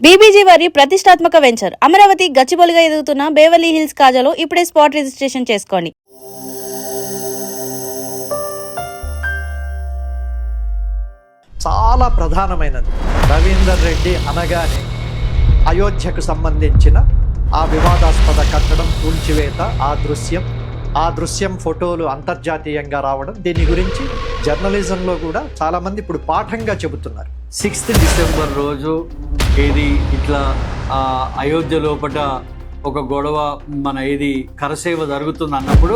BBG వారి ప్రతిష్టాత్మక venture Amaravati గచ్చిబౌలిగా ఎదుగుతున్న బేవర్లీ హిల్స్ కాజాలో ఇప్పుడే స్పాట్ రిజిస్ట్రేషన్ చేసుకోండి. చాలా ప్రధానమైనది. రవీందర్ రెడ్డి అనగానే అయోధ్యకు సంబంధించిన ఆ వివాదాస్పద కట్టడం కూల్చివేత, ఆ దృశ్యం ఫోటోలు అంతర్జాతీయంగా రావడం, దీని గురించి జర్నలిజంలో కూడా చాలామంది ఇప్పుడు పాఠంగా చెబుతున్నారు. 6th డిసెంబర్ రోజు ఇది ఇట్లా అయోధ్య లోపల ఒక గొడవ ఇది కరసేవ జరుగుతుంది అన్నప్పుడు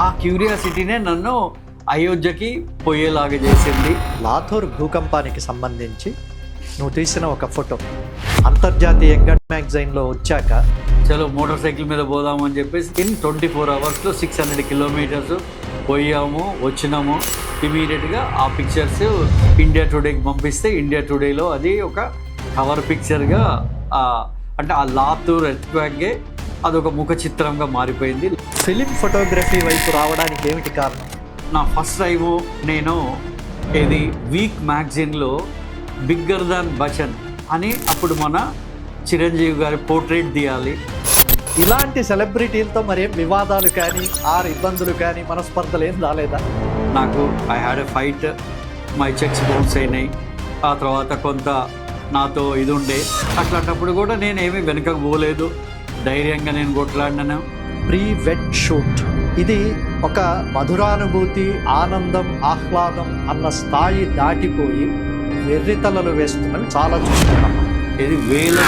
ఆ క్యూరియాసిటీనే నన్ను అయోధ్యకి పోయేలాగా చేసింది. లాథోర్ భూకంపానికి సంబంధించి నువ్వు తీసిన ఒక ఫోటో అంతర్జాతీయంగా మ్యాగజైన్లో వచ్చాక చలో మోటార్ సైకిల్ మీద పోదామని చెప్పేసి ఇన్ 24 అవర్స్లో 600 కిలోమీటర్స్ పోయాము, వచ్చినాము. ఇమీడియట్గా ఆ పిక్చర్స్ ఇండియా టుడేకి పంపిస్తే ఇండియా టుడేలో అది ఒక కవర్ పిక్చర్గా అంటే ఆ లాతూర్ ఎర్త్క్వేక్గే అదొక ముఖ చిత్రంగా మారిపోయింది. ఫిలిం ఫోటోగ్రఫీ వైపు రావడానికి ఏమిటి కారణం? నా ఫస్ట్ టైం నేను ఇది వీక్ మ్యాగజైన్లో బిగ్గర్ దాన్ బచ్చన్ అని అప్పుడు మన చిరంజీవి గారి పోర్ట్రేట్ తీయాలి. ఇలాంటి సెలబ్రిటీలతో మరేం వివాదాలు కానీ ఇబ్బందులు కానీ మనస్పర్ధలు ఏం రాలేదా? నాకు I had a fight, my checks bounce అయినాయి. ఆ తర్వాత కొంత నాతో ఇది ఉండే, అట్లాంటప్పుడు కూడా నేను ఏమీ వెనుకకు పోలేదు, ధైర్యంగా నేను కొట్లాడినాను. ప్రీ వెడ్ షూట్ ఇది ఒక మధురానుభూతి, ఆనందం, ఆహ్లాదం అన్న స్థాయి దాటిపోయి వెర్రితలలు వేస్తున్నవి చాలా చూస్తున్నాం. ఇది వేల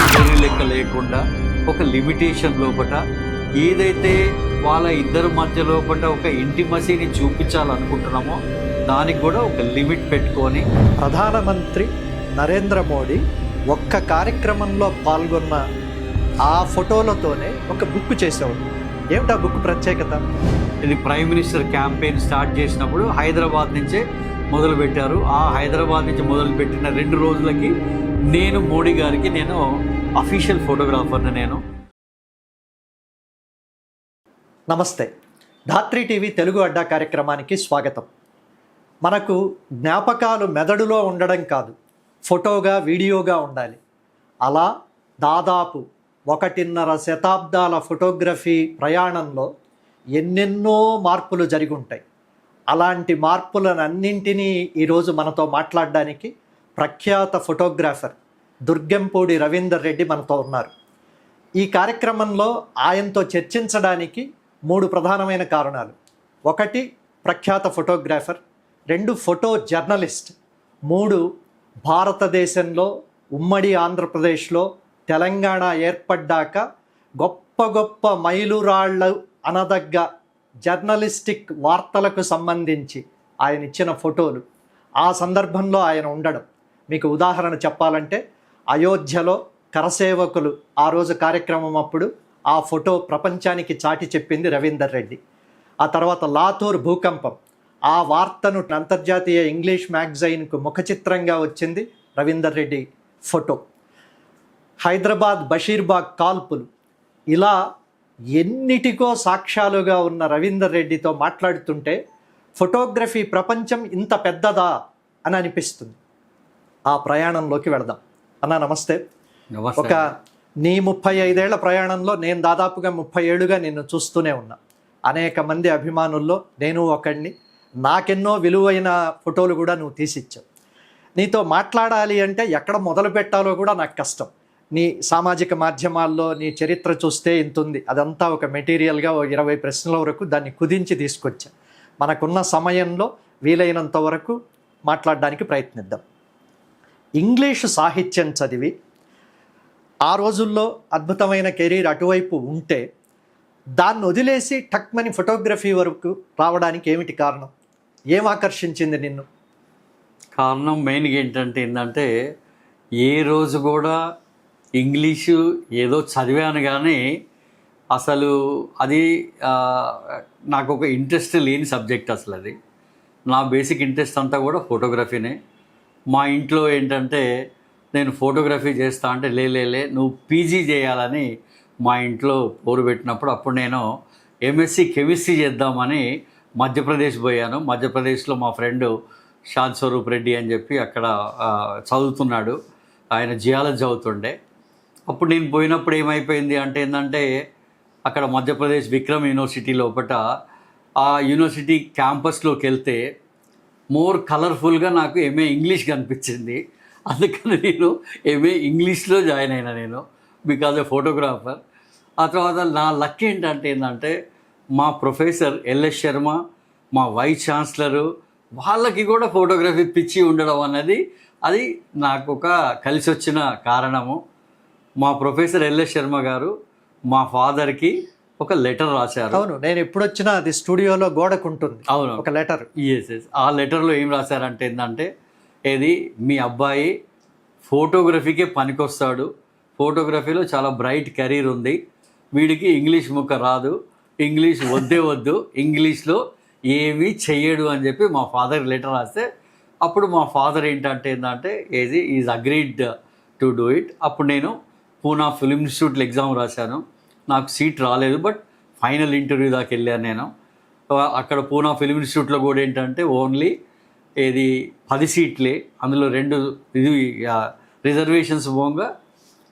లెక్క లేకుండా ఒక లిమిటేషన్ లోపల ఏదైతే వాళ్ళ ఇద్దరి మధ్య లోపల ఒక ఇంటిమసీని చూపించాలనుకుంటున్నామో దానికి కూడా ఒక లిమిట్ పెట్టుకొని ప్రధానమంత్రి నరేంద్ర మోడీ ఒక్క కార్యక్రమంలో పాల్గొన్న ఆ ఫోటోలతోనే ఒక బుక్ చేసేవాడు. ఏమిటా బుక్ ప్రత్యేకత? ఇది ప్రైమ్ మినిస్టర్ క్యాంపెయిన్ స్టార్ట్ చేసినప్పుడు హైదరాబాద్ నుంచే మొదలుపెట్టారు. ఆ హైదరాబాద్ నుంచి మొదలుపెట్టిన 2 రోజులకి నేను మోడీ గారికి నేను అఫీషియల్ ఫోటోగ్రాఫర్ని. నేను నమస్తే, ధాత్రి టీవీ తెలుగు అడ్డా కార్యక్రమానికి స్వాగతం. మనకు జ్ఞాపకాలు మెదడులో ఉండడం కాదు, ఫోటోగా వీడియోగా ఉండాలి. అలా దాదాపు 1.5 శతాబ్దాల ఫోటోగ్రఫీ ప్రయాణంలో ఎన్నెన్నో మార్పులు జరిగి ఉంటాయి. అలాంటి మార్పులనన్నింటినీ ఈరోజు మనతో మాట్లాడడానికి ప్రఖ్యాత ఫోటోగ్రాఫర్ దుర్గంపూడి రవీందర్ రెడ్డి మనతో ఉన్నారు. ఈ కార్యక్రమంలో ఆయనతో చర్చించడానికి 3 ప్రధానమైన కారణాలు. 1 ప్రఖ్యాత ఫోటోగ్రాఫర్, 2 ఫోటో జర్నలిస్ట్, 3 భారతదేశంలో ఉమ్మడి ఆంధ్రప్రదేశ్లో తెలంగాణ ఏర్పడ్డాక గొప్ప గొప్ప మైలురాళ్ళు అనదగ్గ జర్నలిస్టిక్ వార్తలకు సంబంధించి ఆయన ఇచ్చిన ఫోటోలు, ఆ సందర్భంలో ఆయన ఉండడం. మీకు ఉదాహరణ చెప్పాలంటే అయోధ్యలో కరసేవకులు ఆ రోజు కార్యక్రమం అప్పుడు ఆ ఫోటో ప్రపంచానికి చాటి చెప్పింది రవీందర్ రెడ్డి. ఆ తర్వాత లాతూర్ భూకంపం, ఆ వార్తను అంతర్జాతీయ ఇంగ్లీష్ మ్యాగజైన్కు ముఖ చిత్రంగా వచ్చింది రవీందర్ రెడ్డి ఫోటో. హైదరాబాద్ బషీర్బాగ్ కాల్పులు, ఇలా ఎన్నిటికో సాక్ష్యాలుగా ఉన్న రవీందర్ రెడ్డితో మాట్లాడుతుంటే ఫోటోగ్రఫీ ప్రపంచం ఇంత పెద్దదా అని అనిపిస్తుంది. ఆ ప్రయాణంలోకి వెళదాం. అన్నా నమస్తే. ఒక నీ 35 ఏళ్ల ప్రయాణంలో నేను దాదాపుగా 30 ఏళ్ళుగా నిన్ను చూస్తూనే ఉన్నా. అనేక మంది అభిమానుల్లో నేను ఒకడిని. నాకెన్నో విలువైన ఫోటోలు కూడా నువ్వు తీసిచ్చావు. నీతో మాట్లాడాలి అంటే ఎక్కడ మొదలు పెట్టాలో కూడా నాకు కష్టం. నీ సామాజిక మాధ్యమాల్లో నీ చరిత్ర చూస్తే ఇంతుంది, అదంతా ఒక మెటీరియల్గా 20 ప్రశ్నల వరకు దాన్ని కుదించి తీసుకొచ్చా. మనకున్న సమయంలో వీలైనంత వరకు మాట్లాడడానికి ప్రయత్నిద్దాం. ఇంగ్లీషు సాహిత్యం చదివి ఆ రోజుల్లో అద్భుతమైన కెరీర్ అటువైపు ఉంటే దాన్ని వదిలేసి టక్మని ఫోటోగ్రఫీ వరకు రావడానికి ఏమిటి కారణం? ఏం ఆకర్షించింది నిన్ను? కారణం మెయిన్గా ఏంటంటే ఏ రోజు కూడా ఇంగ్లీషు ఏదో చదివాను కానీ అసలు అది నాకు ఒక ఇంట్రెస్ట్ లేని సబ్జెక్ట్. అసలు అది నా బేసిక్ ఇంట్రెస్ట్ అంతా కూడా ఫోటోగ్రఫీనే. మా ఇంట్లో ఏంటంటే నేను ఫోటోగ్రఫీ చేస్తా అంటే లే నువ్వు పీజీ చేయాలని మా ఇంట్లో పోరు పెట్టినప్పుడు అప్పుడు నేను ఎంఎస్సి కెమిస్ట్రీ చేద్దామని మధ్యప్రదేశ్ పోయాను. మధ్యప్రదేశ్లో మా ఫ్రెండు షాద్ స్వరూప్ రెడ్డి అని చెప్పి అక్కడ చదువుతున్నాడు. ఆయన జియాలజీ చదువుతుండే. అప్పుడు నేను పోయినప్పుడు ఏమైపోయింది అంటే ఏంటంటే అక్కడ మధ్యప్రదేశ్ విక్రమ్ యూనివర్సిటీ లోపల ఆ యూనివర్సిటీ క్యాంపస్లోకి వెళ్తే మోర్ కలర్ఫుల్గా నాకు ఎంఏ ఇంగ్లీష్ కనిపించింది. అందుకని నేను ఎంఏ ఇంగ్లీష్లో జాయిన్ అయినా నేను, బికాజ్ ఏ ఫోటోగ్రాఫర్. ఆ తర్వాత నా లక్ ఏంటంటే మా ప్రొఫెసర్ ఎల్ఎస్ శర్మ, మా వైస్ ఛాన్సలరు, వాళ్ళకి కూడా ఫోటోగ్రఫీ పిచ్చి ఉండడం అన్నది అది నాకు ఒక కలిసి వచ్చిన కారణము. మా ప్రొఫెసర్ ఎల్ఎస్ శర్మ గారు మా ఫాదర్కి ఒక లెటర్ రాశారు. అవును, నేను ఎప్పుడు వచ్చినా అది స్టూడియోలో గోడకు ఉంటుంది. అవును, ఒక లెటర్. ఎస్. ఆ లెటర్లో ఏం రాశారంటే ఏంటంటే, ఏది మీ అబ్బాయి ఫోటోగ్రఫీకే పనికొస్తాడు, ఫోటోగ్రఫీలో చాలా బ్రైట్ కెరీర్ ఉంది, వీడికి ఇంగ్లీష్ ముక్క రాదు, ఇంగ్లీష్ వద్దే వద్దు, ఇంగ్లీష్లో ఏమీ చెయ్యడు అని చెప్పి మా ఫాదర్ లెటర్ రాస్తే, అప్పుడు మా ఫాదర్ ఏంటంటే is agreed to do it. అప్పుడు నేను పూనా ఫిల్మ్ ఇన్స్టిట్యూట్లో ఎగ్జామ్ రాశాను. నాకు సీట్ రాలేదు, బట్ ఫైనల్ ఇంటర్వ్యూ దాకా వెళ్ళాను నేను. అక్కడ పూనా ఫిల్మ్ ఇన్స్టిట్యూట్లో కూడా ఏంటంటే ఓన్లీ 10 సీట్లే, అందులో 2 రిజర్వేషన్స్ పోగా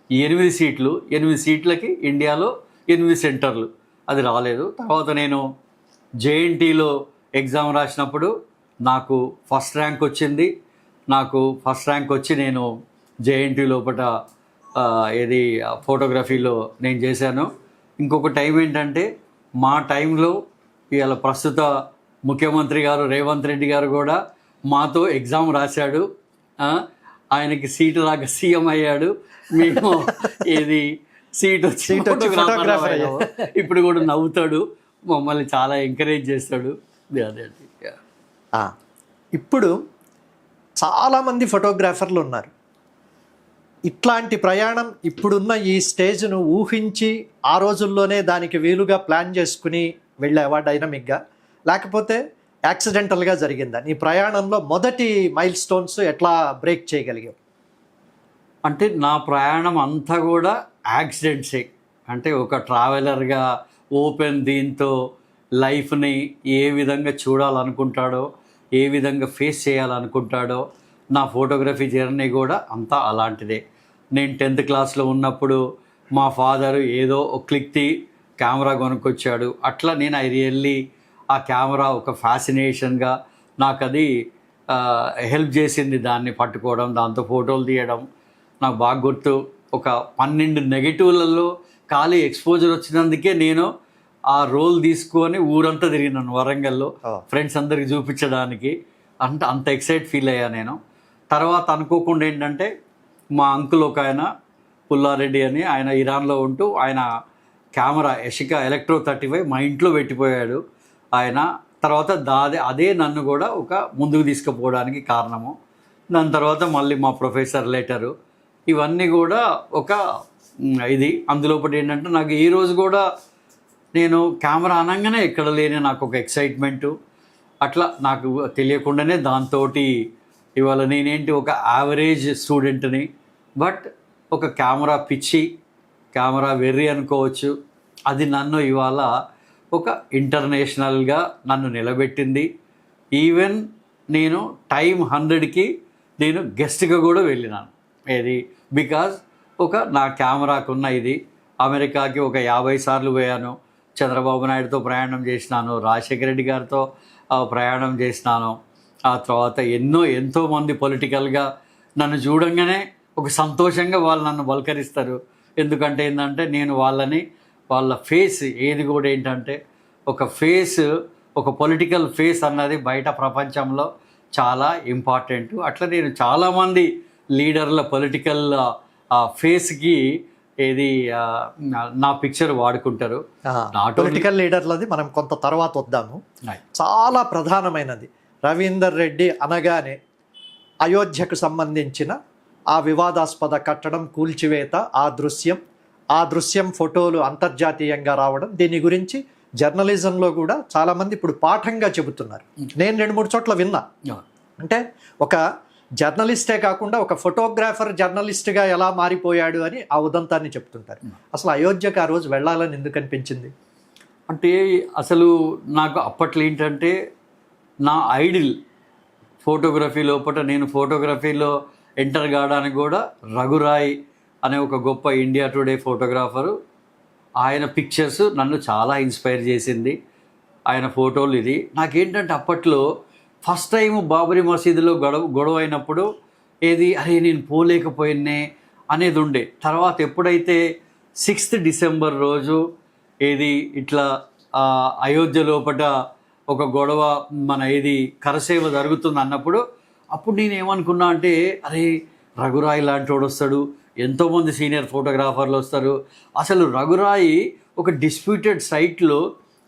8 సీట్లు, 8 సీట్లకి ఇండియాలో 8 సెంటర్లు, అది రాలేదు. తర్వాత నేను జేఎన్టీలో ఎగ్జామ్ రాసినప్పుడు నాకు ఫస్ట్ ర్యాంక్ వచ్చింది. నాకు ఫస్ట్ ర్యాంక్ వచ్చి నేను జేఎన్టీ లోపల ఫోటోగ్రఫీలో నేను చేశాను. ఇంకొక టైం ఏంటంటే మా టైంలో ఇవాళ ప్రస్తుత ముఖ్యమంత్రి గారు రేవంత్ రెడ్డి గారు కూడా మాతో ఎగ్జామ్ రాశాడు. ఆయనకి సీటు రాక సీఎం అయ్యాడు, మేము సీట్ వచ్చి ఫోటోగ్రాఫర్ అయ్యాము. ఇప్పుడు కూడా నవ్వుతాడు, మమ్మల్ని చాలా ఎంకరేజ్ చేస్తాడు. అదే. ఇప్పుడు చాలామంది ఫోటోగ్రాఫర్లు ఉన్నారు. ఇట్లాంటి ప్రయాణం ఇప్పుడున్న ఈ స్టేజ్ను ఊహించి ఆ రోజుల్లోనే దానికి వీలుగా ప్లాన్ చేసుకుని వెళ్ళేవా డైనమిక్గా, లేకపోతే యాక్సిడెంటల్గా జరిగిందా? నీ ప్రయాణంలో మొదటి మైల్ స్టోన్స్ ఎట్లా బ్రేక్ చేయగలిగావు? అంటే నా ప్రయాణం అంతా కూడా యాక్సిడెంట్సే. అంటే ఒక ట్రావెలర్గా ఓపెన్ దీంతో లైఫ్ని ఏ విధంగా చూడాలనుకుంటాడో, ఏ విధంగా ఫేస్ చేయాలనుకుంటాడో, నా ఫోటోగ్రఫీ జర్నీ కూడా అంతా అలాంటిదే. నేను 10th క్లాస్లో ఉన్నప్పుడు మా ఫాదరు ఏదో ఒక క్లిక్తి కెమెరా కొనుక్కొచ్చాడు. అట్లా నేను రియల్లీ ఆ కెమెరా ఒక ఫ్యాసినేషన్గా నాకు అది హెల్ప్ చేసింది, దాన్ని పట్టుకోవడం, దాంతో ఫోటోలు తీయడం. నాకు బాగా గుర్తు, ఒక 12 నెగిటివ్లలో ఖాళీ ఎక్స్పోజర్ వచ్చినందుకే నేను ఆ రోల్ తీసుకొని ఊరంతా తిరిగినాను వరంగల్లో, ఫ్రెండ్స్ అందరికి చూపించడానికి. అంత ఎక్సైట్ ఫీల్ అయ్యా నేను. తర్వాత అనుకోకుండా ఏంటంటే మా అంకుల్ ఒక ఆయన పుల్లారెడ్డి అని, ఆయన ఇరాన్లో ఉంటూ ఆయన కెమెరా యషికా ఎలక్ట్రో 35 మా ఇంట్లో పెట్టిపోయాడు ఆయన. తర్వాత అదే నన్ను కూడా ఒక ముందుకు తీసుకుపోవడానికి కారణము. దాని తర్వాత మళ్ళీ మా ప్రొఫెసర్ లెటరు, ఇవన్నీ కూడా ఒక అందులోపటి ఏంటంటే నాకు ఈ రోజు కూడా నేను కెమెరా అనగానే ఎక్కడ లేని నాకు ఒక ఎక్సైట్మెంటు, అట్లా నాకు తెలియకుండానే దాంతో ఇవాళ నేనేంటి ఒక యావరేజ్ స్టూడెంట్ని, బట్ ఒక కెమెరా పిచ్చి, కెమెరా వెర్రి అనుకోవచ్చు. అది నన్ను ఇవాళ ఒక ఇంటర్నేషనల్గా నన్ను నిలబెట్టింది. ఈవెన్ నేను టైం 100కి నేను గెస్ట్గా కూడా వెళ్ళినాను. బికాజ్ నా కెమెరాకున్న అమెరికాకి ఒక 50 సార్లు పోయాను. చంద్రబాబు నాయుడుతో ప్రయాణం చేసినాను, రాజశేఖర రెడ్డి గారితో ప్రయాణం చేసినాను. ఆ తర్వాత ఎంతోమంది పొలిటికల్గా నన్ను చూడంగానే ఒక సంతోషంగా వాళ్ళు నన్ను పలకరిస్తారు. ఎందుకంటే నేను వాళ్ళ ఫేస్ కూడా ఏంటంటే ఒక పొలిటికల్ ఫేస్ అన్నది బయట ప్రపంచంలో చాలా ఇంపార్టెంట్. అట్లా నేను చాలామంది లీడర్ల పొలిటికల్ ఫేస్కి నా పిక్చర్ వాడుకుంటారు. పొలిటికల్ లీడర్లది మనం కొంత తర్వాత వద్దాము. చాలా ప్రధానమైనది రవీందర్ రెడ్డి అనగానే అయోధ్యకు సంబంధించిన ఆ వివాదాస్పద కట్టడం కూల్చివేత, ఆ దృశ్యం ఫోటోలు అంతర్జాతీయంగా రావడం, దీని గురించి జర్నలిజంలో కూడా చాలామంది ఇప్పుడు పాఠంగా చెబుతున్నారు. నేను 2-3 చోట్ల విన్నా. అంటే ఒక జర్నలిస్టే కాకుండా ఒక ఫోటోగ్రాఫర్ జర్నలిస్ట్గా ఎలా మారిపోయాడు అని ఆ ఉదంతాన్ని చెప్తుంటారు. అసలు అయోధ్యకు ఆ రోజు వెళ్ళాలని ఎందుకు అనిపించింది? అంటే అసలు నాకు అప్పట్లో ఏంటంటే నా ఐడిల్ ఫోటోగ్రఫీ లోపల, నేను ఫోటోగ్రఫీలో ఎంటర్ కావడానికి కూడా రఘురాయ్ అనే ఒక గొప్ప ఇండియా టుడే ఫోటోగ్రాఫరు. ఆయన పిక్చర్స్ నన్ను చాలా ఇన్స్పైర్ చేసింది. ఆయన ఫోటోలు ఇది నాకేంటంటే అప్పట్లో ఫస్ట్ టైం బాబరీ మసీదులో గొడవ అయినప్పుడు ఏది అరే నేను పోలేకపోయినే అనేది ఉండే. తర్వాత ఎప్పుడైతే 6th డిసెంబర్ రోజు ఏది ఇట్లా అయోధ్య లోపట ఒక గొడవ మన ఏది కరసేవ జరుగుతుంది అన్నప్పుడు అప్పుడు నేను ఏమనుకున్నా అంటే అరే రఘురాయి లాంటి వాడు వస్తాడు, ఎంతోమంది సీనియర్ ఫోటోగ్రాఫర్లు వస్తారు, అసలు రఘురాయి ఒక డిస్ప్యూటెడ్ సైట్లో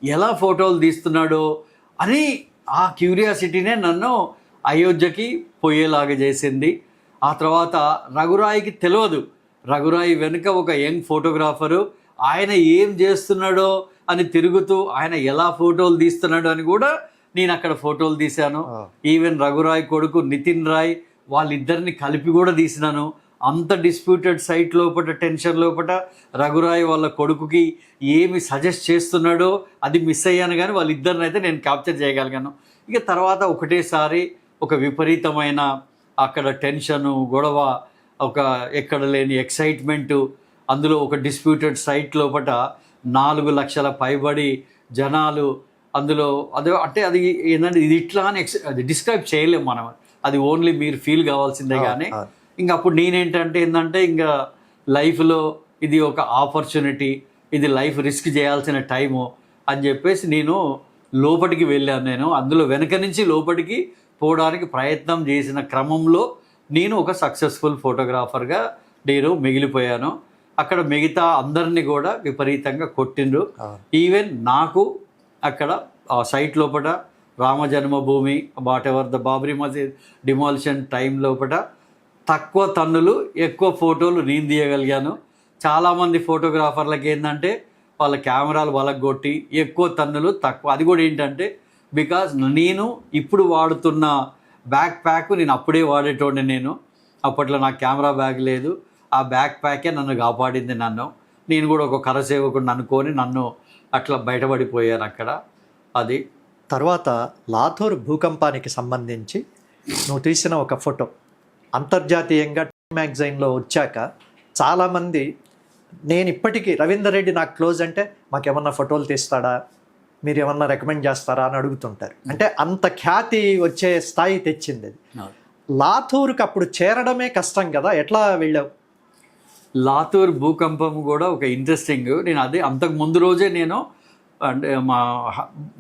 ఎలా ఫోటోలు తీస్తున్నాడో అని ఆ క్యూరియాసిటీనే నన్ను అయోధ్యకి పోయేలాగా చేసింది. ఆ తర్వాత రఘురాయికి తెలియదు, రఘురాయి వెనుక ఒక యంగ్ ఫోటోగ్రాఫరు, ఆయన ఏం చేస్తున్నాడో అని తిరుగుతూ ఆయన ఎలా ఫోటోలు తీస్తున్నాడో అని కూడా నేను అక్కడ ఫోటోలు తీశాను. ఈవెన్ రఘురాయ్ కొడుకు నితిన్ రాయ్ వాళ్ళిద్దరిని కలిపి కూడా తీసినాను. అంత డిస్ప్యూటెడ్ సైట్ లోపల టెన్షన్ లోపల రఘురాయ్ వాళ్ళ కొడుకుకి ఏమి సజెస్ట్ చేస్తున్నాడో అది మిస్ అయ్యాను, కానీ వాళ్ళిద్దరిని అయితే నేను క్యాప్చర్ చేయగలిగాను. ఇక తర్వాత ఒకటేసారి ఒక విపరీతమైన అక్కడ టెన్షను, గొడవ, ఒక ఎక్కడ లేని ఎక్సైట్మెంటు, అందులో ఒక డిస్ప్యూటెడ్ సైట్ లోపల 4 లక్షల పైబడి జనాలు అందులో. అదే అంటే అది ఏంటంటే ఇది ఇట్లా అని అది డిస్క్రైబ్ చేయలేము మనం, అది ఓన్లీ మీరు ఫీల్ కావాల్సిందే. కానీ ఇంకా అప్పుడు నేనేంటంటే ఏంటంటే ఇంకా లైఫ్లో ఇది ఒక ఆపర్చునిటీ, ఇది లైఫ్ రిస్క్ చేయాల్సిన టైము అని చెప్పేసి నేను లోపలికి వెళ్ళాను. నేను అందులో వెనక నుంచి లోపలికి పోవడానికి ప్రయత్నం చేసిన క్రమంలో నేను ఒక సక్సెస్ఫుల్ ఫోటోగ్రాఫర్గా నేను మిగిలిపోయాను. అక్కడ మిగతా అందరినీ కూడా విపరీతంగా కొట్టిండ్రు. ఈవెన్ నాకు అక్కడ ఆ సైట్ లోపల రామ జన్మభూమి వాట్ ఎవర్ ద బాబరీ మసీద్ డిమాలిషన్ టైం లోపల తక్కువ తన్నులు ఎక్కువ ఫోటోలు నేను తీయగలిగాను. చాలామంది ఫోటోగ్రాఫర్లకి ఏంటంటే వాళ్ళ కెమెరాలు వలగొట్టి ఎక్కువ తన్నులు తక్కువ. అది కూడా ఏంటంటే బికాజ్ నేను ఇప్పుడు వాడుతున్న బ్యాక్ ప్యాక్ నేను అప్పుడే వాడేటోడిని. నేను అప్పట్లో నాకు కెమెరా బ్యాగ్ లేదు, ఆ బ్యాక్ ప్యాకే నన్ను కాపాడింది. నేను కూడా ఒక కరసేవకుడిని అనుకొని నన్ను అట్లా బయటపడిపోయాను అక్కడ. అది తర్వాత లాథూర్ భూకంపానికి సంబంధించి నువ్వు తీసిన ఒక ఫోటో అంతర్జాతీయంగా మ్యాగజైన్లో వచ్చాక చాలామంది, నేను ఇప్పటికీ రవీందర్ రెడ్డి నాకు క్లోజ్ అంటే మాకేమన్నా ఫోటోలు తీస్తాడా, మీరు ఏమన్నా రికమెండ్ చేస్తారా అని అడుగుతుంటారు. అంటే అంత ఖ్యాతి వచ్చే స్థాయి తెచ్చింది అది. లాథూర్కి అప్పుడు చేరడమే కష్టం కదా, ఎట్లా వెళ్ళావు? లాతూర్ భూకంపం కూడా ఒక ఇంట్రెస్టింగ్. నేను అదే అంతకు ముందు రోజే నేను అంటే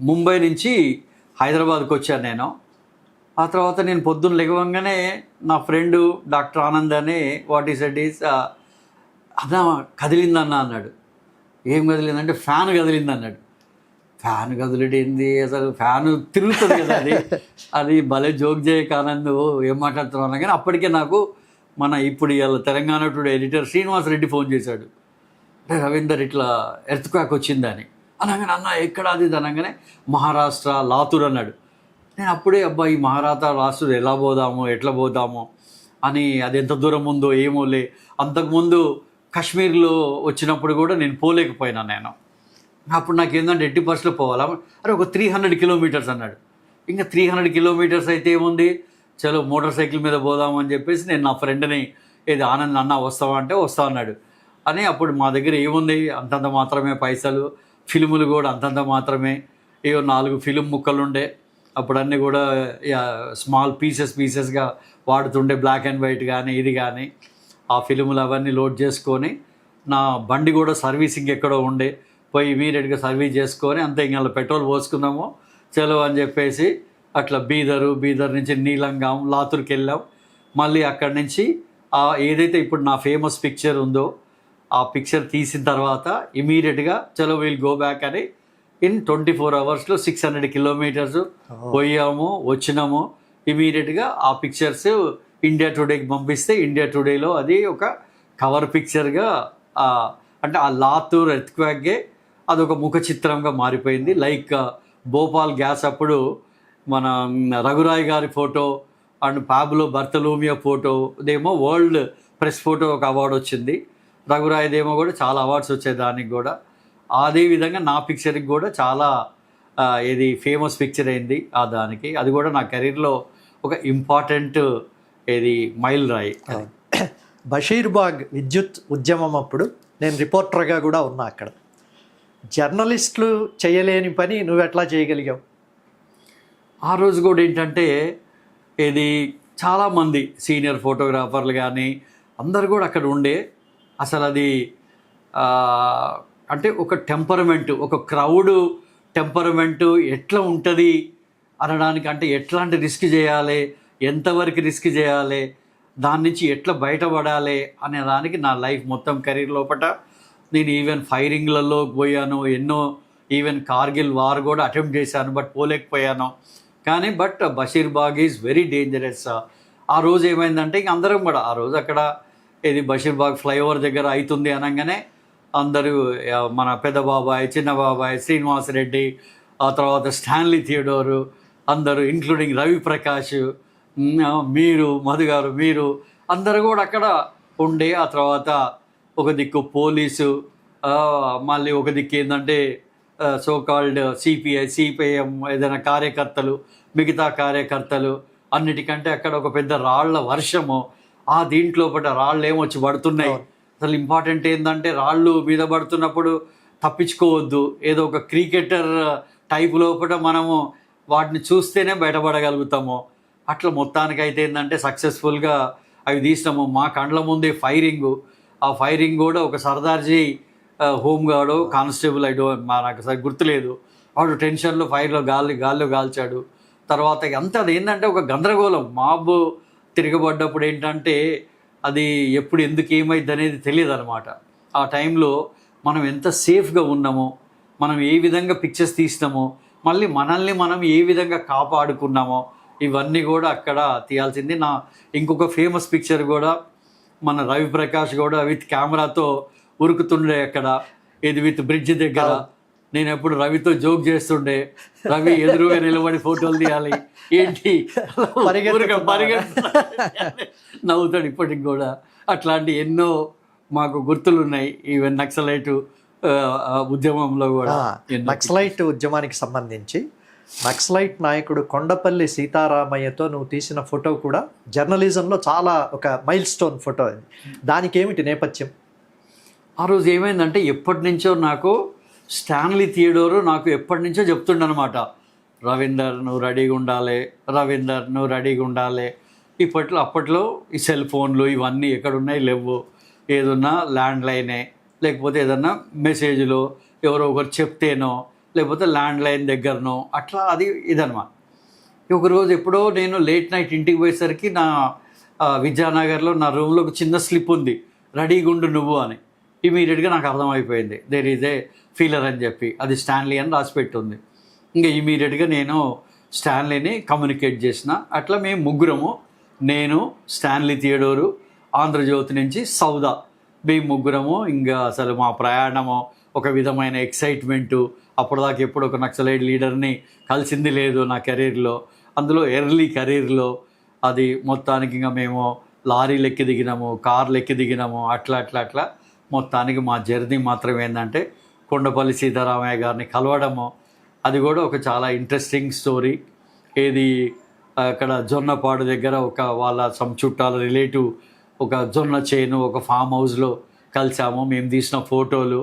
ముంబై నుంచి హైదరాబాద్కి వచ్చాను నేను. ఆ తర్వాత నేను పొద్దున్న లెగవంగానే నా ఫ్రెండు డాక్టర్ ఆనంద్ అని వాట్ ఈస్ ఇట్ ఈస్ అదా కదిలిందన్న అన్నాడు. ఏం కదిలిందంటే ఫ్యాన్ కదిలింది అన్నాడు. ఫ్యాన్ కదిలింది, అసలు ఫ్యాన్ తిరుగుతుంది కదా అది భలే జోక్ చేయక ఆనంద్ ఏం మాట్లాడుతున్నాను. కానీ అప్పటికే నాకు మన ఇప్పుడు ఇవాళ Telangana today editor Srinivas Reddy phone చేశాడు. అంటే రవీందర్ ఇట్లా ఎర్త్ క్వాక్ వచ్చిందని అనగానే అన్న ఎక్కడ అది అనగానే మహారాష్ట్ర లాతూర్ అన్నాడు. నేను అప్పుడే అబ్బా ఈ మహారాష్ట్ర లాతూర్ ఎలా పోదాము ఎట్లా పోదాము అని, అది ఎంత దూరం ఉందో ఏమోలే. అంతకుముందు కాశ్మీర్లో వచ్చినప్పుడు కూడా నేను పోలేకపోయినా. నేను అప్పుడు నాకు ఏంటంటే 80% పోవాలా, అరే ఒక 300 కిలోమీటర్స్ అన్నాడు. ఇంకా 300 కిలోమీటర్స్ అయితే ఏముంది, చలో మోటార్ సైకిల్ మీద పోదామని చెప్పేసి నేను నా ఫ్రెండ్ని ఏది ఆనంద్ అన్న వస్తావా అంటే వస్తా అన్నాడు. అని అప్పుడు మా దగ్గర ఏముంది అంతంత మాత్రమే పైసలు, ఫిల్ములు కూడా అంతంత మాత్రమే, ఏవో 4 ఫిలిం ముక్కలు ఉండే. అప్పుడు అన్నీ కూడా స్మాల్ పీసెస్గా వాడుతుండే, బ్లాక్ అండ్ వైట్ కానీ ఇది కానీ. ఆ ఫిల్ములు అవన్నీ లోడ్ చేసుకొని నా బండి కూడా సర్వీసింగ్ ఎక్కడో ఉండే, పోయి ఇమీడియట్గా సర్వీస్ చేసుకొని అంతే ఇంకా పెట్రోల్ పోసుకుందాము చలో అని చెప్పేసి అట్లా బీదర్ నుంచి నీలంగాం లాతూర్కి వెళ్ళాం. మళ్ళీ అక్కడి నుంచి ఏదైతే ఇప్పుడు నా ఫేమస్ పిక్చర్ ఉందో ఆ పిక్చర్ తీసిన తర్వాత ఇమీడియట్గా చలో వీల్ గో బ్యాక్ అని ఇన్ 24 అవర్స్లో 600 కిలోమీటర్స్ పోయాము వచ్చినాము. ఇమీడియట్గా ఆ పిక్చర్స్ ఇండియా టుడేకి పంపిస్తే ఇండియా టుడేలో అది ఒక కవర్ పిక్చర్గా అంటే ఆ లాతూర్ ఎర్త్క్వేక్గే అదొక ముఖ చిత్రంగా మారిపోయింది. లైక్ భోపాల్ గ్యాస్ అప్పుడు మన రఘురాయ్ గారి ఫోటో అండ్ పాబ్లో బర్తలోమియో ఫోటో ఇదేమో వరల్డ్ ప్రెస్ ఫోటో ఒక అవార్డు వచ్చింది. రఘురాయ్దేమో కూడా చాలా అవార్డ్స్ వచ్చాయి దానికి కూడా. అదేవిధంగా నా పిక్చర్కి కూడా చాలా ఇది ఫేమస్ పిక్చర్ అయింది దానికి. అది కూడా నా కెరీర్లో ఒక ఇంపార్టెంట్ ఇది మైల్ రాయి. బషీర్బాగ్ విద్యుత్ ఉద్యమం అప్పుడు నేను రిపోర్టర్గా కూడా ఉన్నా అక్కడ. జర్నలిస్టులు చేయలేని పని నువ్వు ఎట్లా చేయగలిగావు? ఆ రోజు కూడా ఏంటంటే ఇది చాలామంది సీనియర్ ఫోటోగ్రాఫర్లు కానీ అందరు కూడా అక్కడ ఉండే, అసలు అది అంటే ఒక టెంపరమెంటు, ఒక క్రౌడ్ టెంపరమెంటు ఎట్లా ఉంటుంది అనడానికి, అంటే ఎట్లాంటి రిస్క్ చేయాలి, ఎంతవరకు రిస్క్ చేయాలి, దాని నుంచి ఎట్లా బయటపడాలి అనే దానికి నా లైఫ్ మొత్తం కెరీర్ లోపల నేను ఈవెన్ ఫైరింగ్లలో పోయాను, ఎన్నో ఈవెన్ కార్గిల్ వార్ కూడా అటెంప్ట్ చేశాను, బట్ పోలేకపోయాను. కానీ బషీర్బాగ్ ఈజ్ వెరీ డేంజరస్. ఆ రోజు ఏమైందంటే ఇంక అందరం కూడా ఆ రోజు అక్కడ ఇది బషీర్బాగ్ ఫ్లైఓవర్ దగ్గర అవుతుంది అనగానే అందరూ మన పెద్ద బాబాయ్, చిన్న బాబాయ్, శ్రీనివాసరెడ్డి, ఆ తర్వాత స్టాన్లీ థియోడోరు, అందరూ ఇంక్లూడింగ్ రవి ప్రకాష్, మీరు మధు గారు, మీరు అందరూ కూడా అక్కడ ఉండే. ఆ తర్వాత ఒక దిక్కు పోలీసు, మళ్ళీ ఒక దిక్కు ఏంటంటే సో కాల్డ్ సిపిఐఎం ఏదైనా కార్యకర్తలు, మిగతా కార్యకర్తలు, అన్నిటికంటే అక్కడ ఒక పెద్ద రాళ్ల వర్షము, ఆ దీంట్లో రాళ్ళు ఏమొచ్చి పడుతున్నాయి. అసలు ఇంపార్టెంట్ ఏంటంటే రాళ్ళు మీద పడుతున్నప్పుడు తప్పించుకోవద్దు, ఏదో ఒక క్రికెటర్ టైప్ లోపల మనము వాటిని చూస్తేనే బయటపడగలుగుతాము. అట్లా మొత్తానికైతే ఏంటంటే సక్సెస్ఫుల్గా అవి తీసినాము. మా కండ్ల ముందే ఆ ఫైరింగ్ కూడా ఒక సర్దార్జీ హోంగార్డు కానిస్టేబుల్ నాకు సరి గుర్తులేదు, వాడు టెన్షన్లో ఫైర్లో గాల్లో కాల్చాడు. తర్వాత అంతా అది ఏంటంటే ఒక గందరగోళం, మాబ్ తిరగబడ్డప్పుడు ఏంటంటే అది ఎప్పుడు ఎందుకు ఏమైంది అనేది తెలియదు అనమాట. ఆ టైంలో మనం ఎంత సేఫ్గా ఉన్నామో, మనం ఏ విధంగా పిక్చర్స్ తీసినామో, మళ్ళీ మనల్ని మనం ఏ విధంగా కాపాడుకున్నామో, ఇవన్నీ కూడా అక్కడ తీయాల్సింది. నా ఇంకొక ఫేమస్ పిక్చర్ కూడా మన రవి ప్రకాష్ కూడా విత్ కెమెరాతో ఉరుకుతుండే అక్కడ, ఇది విత్ బ్రిడ్జ్ దగ్గర. నేను ఎప్పుడు రవితో జోక్ చేస్తుండే, రవి ఎదురుగా నిలబడి ఫోటోలు తీయాలి ఏంటి నవ్వుతాడు ఇప్పటికి కూడా. అట్లాంటి ఎన్నో మాకు గుర్తులున్నాయి. ఈవెన్ నక్సలైట్ ఉద్యమంలో కూడా. నక్సలైట్ ఉద్యమానికి సంబంధించి నక్సలైట్ నాయకుడు కొండపల్లి సీతారామయ్యతో నువ్వు తీసిన ఫోటో కూడా జర్నలిజంలో చాలా ఒక మైల్ స్టోన్ ఫోటో. అది దానికి ఏమిటి నేపథ్యం? ఆ రోజు ఏమైందంటే ఎప్పటి నుంచో నాకు స్టాన్లీ థియోడోరు నాకు ఎప్పటి నుంచో చెప్తుండనమాట, రవీందర్ నువ్వు రెడీగా ఉండాలి, రవీందర్ నువ్వు రెడీగా ఉండాలి. అప్పట్లో ఈ సెల్ ఫోన్లు ఇవన్నీ ఎక్కడున్నాయి లేవు, ఏదన్నా ల్యాండ్లైనే, లేకపోతే ఏదన్నా మెసేజ్లో ఎవరో ఒకరు చెప్తేనో, లేకపోతే ల్యాండ్లైన్ దగ్గరనో, అట్లా అది ఇదనమాట. ఒకరోజు ఎప్పుడో నేను లేట్ నైట్ ఇంటికి పోయేసరికి నా విద్యానగర్లో నా రూమ్లో ఒక చిన్న స్లిప్ ఉంది, రెడీగా ఉండు నువ్వు అని. ఇమీడియట్గా నాకు అర్థమైపోయింది దేర్ ఈజ్ ఏ ఫీలర్ అని చెప్పి, అది స్టాన్లీ అని రాసిపెట్టుంది. ఇంకా ఇమీడియట్గా నేను స్టాన్లీని కమ్యూనికేట్ చేసిన. అట్లా మేము ముగ్గురము, నేను, స్టాన్లీ థియోడోరు, ఆంధ్రజ్యోతి నుంచి సౌదా, మేము ముగ్గురము. ఇంకా అసలు మా ప్రయాణము ఒక విధమైన ఎక్సైట్మెంటు. అప్పటిదాకా ఎప్పుడు ఒక నక్సలైట్ లీడర్ని కలిసింది లేదు నా కెరీర్లో, అందులో ఎర్లీ కెరీర్లో. అది మొత్తానికి ఇంకా మేము లారీలు ఎక్కి దిగినాము, కార్లు ఎక్కి దిగినాము, అట్లా మొత్తానికి మా జర్నీ మాత్రం ఏంటంటే కొండపల్లి సీతారామయ్య గారిని కలవడము. అది కూడా ఒక చాలా ఇంట్రెస్టింగ్ స్టోరీ. ఏది అక్కడ జొన్నపాడు దగ్గర ఒక వాళ్ళ చుట్టాల రిలేటివ్ ఒక జొన్న చేను, ఒక ఫామ్ హౌస్లో కలిసాము. మేము తీసిన ఫోటోలు,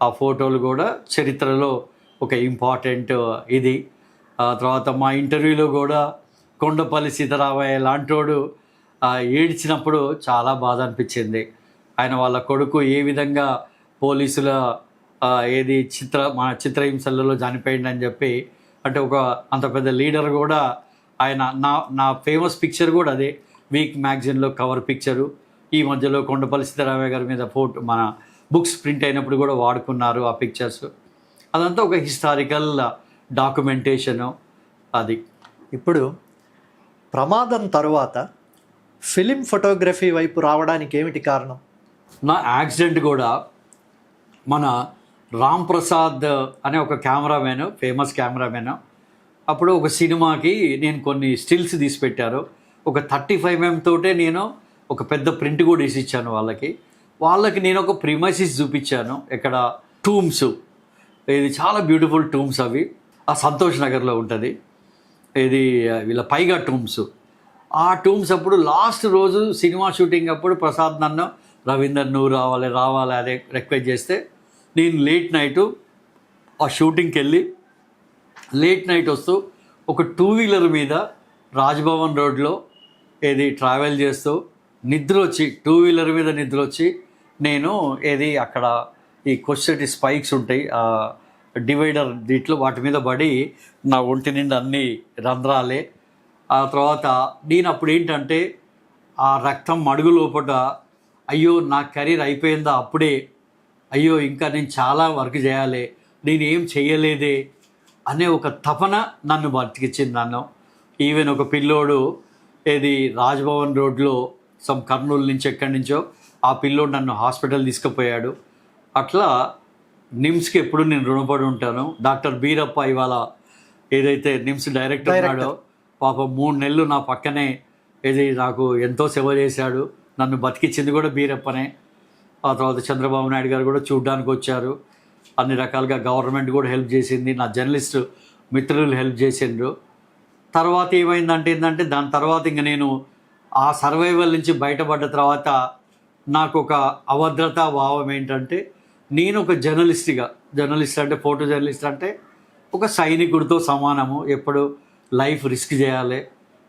ఆ ఫోటోలు కూడా చరిత్రలో ఒక ఇంపార్టెంట్ ఇది. ఆ తర్వాత మా ఇంటర్వ్యూలో కూడా కొండపల్లి సీతారామయ్య లాంటోడు ఏడ్చినప్పుడు చాలా బాధ అనిపించింది. ఆయన వాళ్ళ కొడుకు ఏ విధంగా పోలీసుల మన చిత్రహింసలలో చనిపోయిందని చెప్పి, అంటే ఒక అంత పెద్ద లీడర్ కూడా ఆయన. నా ఫేమస్ పిక్చర్ కూడా అదే, వీక్ మ్యాగజైన్లో కవర్ పిక్చరు. ఈ మధ్యలో కొండపల్లి సీతారామయ్య గారి మీద ఫోటో మన బుక్స్ ప్రింట్ అయినప్పుడు కూడా వాడుకున్నారు ఆ పిక్చర్స్. అదంతా ఒక హిస్టారికల్ డాక్యుమెంటేషను అది. ఇప్పుడు ప్రమాదం తర్వాత ఫిలిం ఫోటోగ్రఫీ వైపు రావడానికి ఏమిటి కారణం? నా యాక్సిడెంట్ కూడా మన రామ్ ప్రసాద్ అనే ఒక కెమెరామెన్, ఫేమస్ కెమెరామెన్, అప్పుడు ఒక సినిమాకి నేను కొన్ని స్టిల్స్ తీసి పెట్టారు. ఒక 35mm తోటే నేను ఒక పెద్ద ప్రింట్ కూడా వేసి ఇచ్చాను వాళ్ళకి నేను ఒక ప్రిమైసిస్ చూపించాను. ఇక్కడ టూమ్స్, ఇది చాలా బ్యూటిఫుల్ టూమ్స్, అవి ఆ సంతోష్ నగర్లో ఉంటుంది. ఇది వీళ్ళ పైగా టూమ్స్. ఆ టూమ్స్ అప్పుడు లాస్ట్ రోజు సినిమా షూటింగ్ అప్పుడు ప్రసాద్ నన్ను రవీందర్ నువ్వు రావాలి అదే రిక్వెస్ట్ చేస్తే నేను లేట్ నైటు ఆ షూటింగ్కి వెళ్ళి లేట్ నైట్ వస్తూ ఒక 2-వీలర్ మీద రాజ్భవన్ రోడ్లో ట్రావెల్ చేస్తూ నిద్ర వచ్చి 2-వీలర్ మీద నిద్ర వచ్చి నేను అక్కడ ఈ కొచ్చటి స్పైక్స్ ఉంటాయి డివైడర్ దీంట్లో వాటి మీద పడి నా ఒంటి నిండా అన్ని రంధ్రాలే. ఆ తర్వాత నేను అప్పుడు ఏంటంటే ఆ రక్తం మడుగు లోపల అయ్యో నా కెరీర్ అయిపోయిందా అప్పుడే, అయ్యో ఇంకా నేను చాలా వర్క్ చేయాలి, నేను ఏం చెయ్యలేదే అనే ఒక తపన నన్ను బతికించింది. నన్ను ఈవెన్ ఒక పిల్లోడు రాజ్భవన్ రోడ్లో కర్నూలు నుంచి ఎక్కడి నుంచో ఆ పిల్లోడు నన్ను హాస్పిటల్ తీసుకుపోయాడు. అట్లా నిమ్స్కి ఎప్పుడు నేను రుణపడి ఉంటాను. డాక్టర్ బీరప్ప ఇవాళ ఏదైతే నిమ్స్ డైరెక్టర్ ఉన్నాడో పాపం 3 నెలలు నా పక్కనే నాకు ఎంతో సేవ చేశాడు. నన్ను బతికించింది కూడా బీరప్పనే. ఆ తర్వాత చంద్రబాబు నాయుడు గారు కూడా చూడ్డానికి వచ్చారు. అన్ని రకాలుగా గవర్నమెంట్ కూడా హెల్ప్ చేసింది, నా జర్నలిస్టు మిత్రులు హెల్ప్ చేసిండ్రు. తర్వాత ఏమైందంటే దాని తర్వాత ఇంక నేను ఆ సర్వైవల్ నుంచి బయటపడ్డ తర్వాత నాకు ఒక అభద్రతా భావం ఏంటంటే నేను ఒక జర్నలిస్ట్ అంటే ఫోటో జర్నలిస్ట్ అంటే ఒక సైనికుడితో సమానము. ఎప్పుడు లైఫ్ రిస్క్ చేయాలి,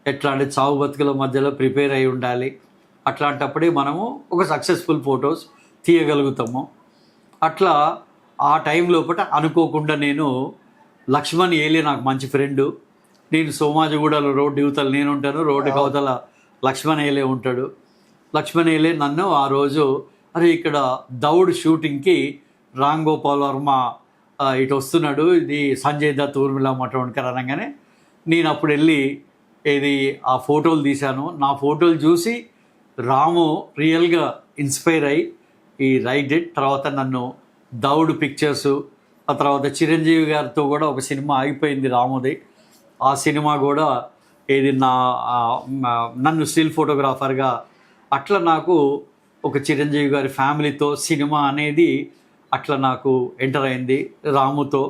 ఎట్లా అంటే చావు బతుకుల మధ్యలో ప్రిపేర్ అయి ఉండాలి. అట్లాంటప్పుడే మనము ఒక సక్సెస్ఫుల్ ఫొటోస్ తీయగలుగుతాము. అట్లా ఆ టైం లోపల అనుకోకుండా నేను లక్ష్మణ్ ఏలే నాకు మంచి ఫ్రెండు. నేను సోమాజిగూడలో రోడ్డు యువతలు నేను ఉంటాను, రోడ్డు కవతల లక్ష్మణ్ ఏలే ఉంటాడు. లక్ష్మణ్ ఏలే నన్ను ఆ రోజు అరే ఇక్కడ దౌడ్ షూటింగ్కి రామ్ గోపాల్ వర్మ ఇటు వస్తున్నాడు, ఇది సంజయ్ దత్ ఊర్మిళ మటోన్కర్ అనగానే నేను అప్పుడు వెళ్ళి ఆ ఫోటోలు తీశాను. నా ఫోటోలు చూసి రాము రియల్గా ఇన్స్పైర్ అయ్యి ఈ రైట్ ఇట్. తర్వాత నన్ను దౌడ్ పిక్చర్సు, ఆ తర్వాత చిరంజీవి గారితో కూడా ఒక సినిమా ఆగిపోయింది రాముది. ఆ సినిమా కూడా నన్ను స్టిల్ ఫోటోగ్రాఫర్గా అట్లా నాకు ఒక చిరంజీవి గారి ఫ్యామిలీతో సినిమా అనేది అట్లా నాకు ఎంటర్ అయింది రాముతో.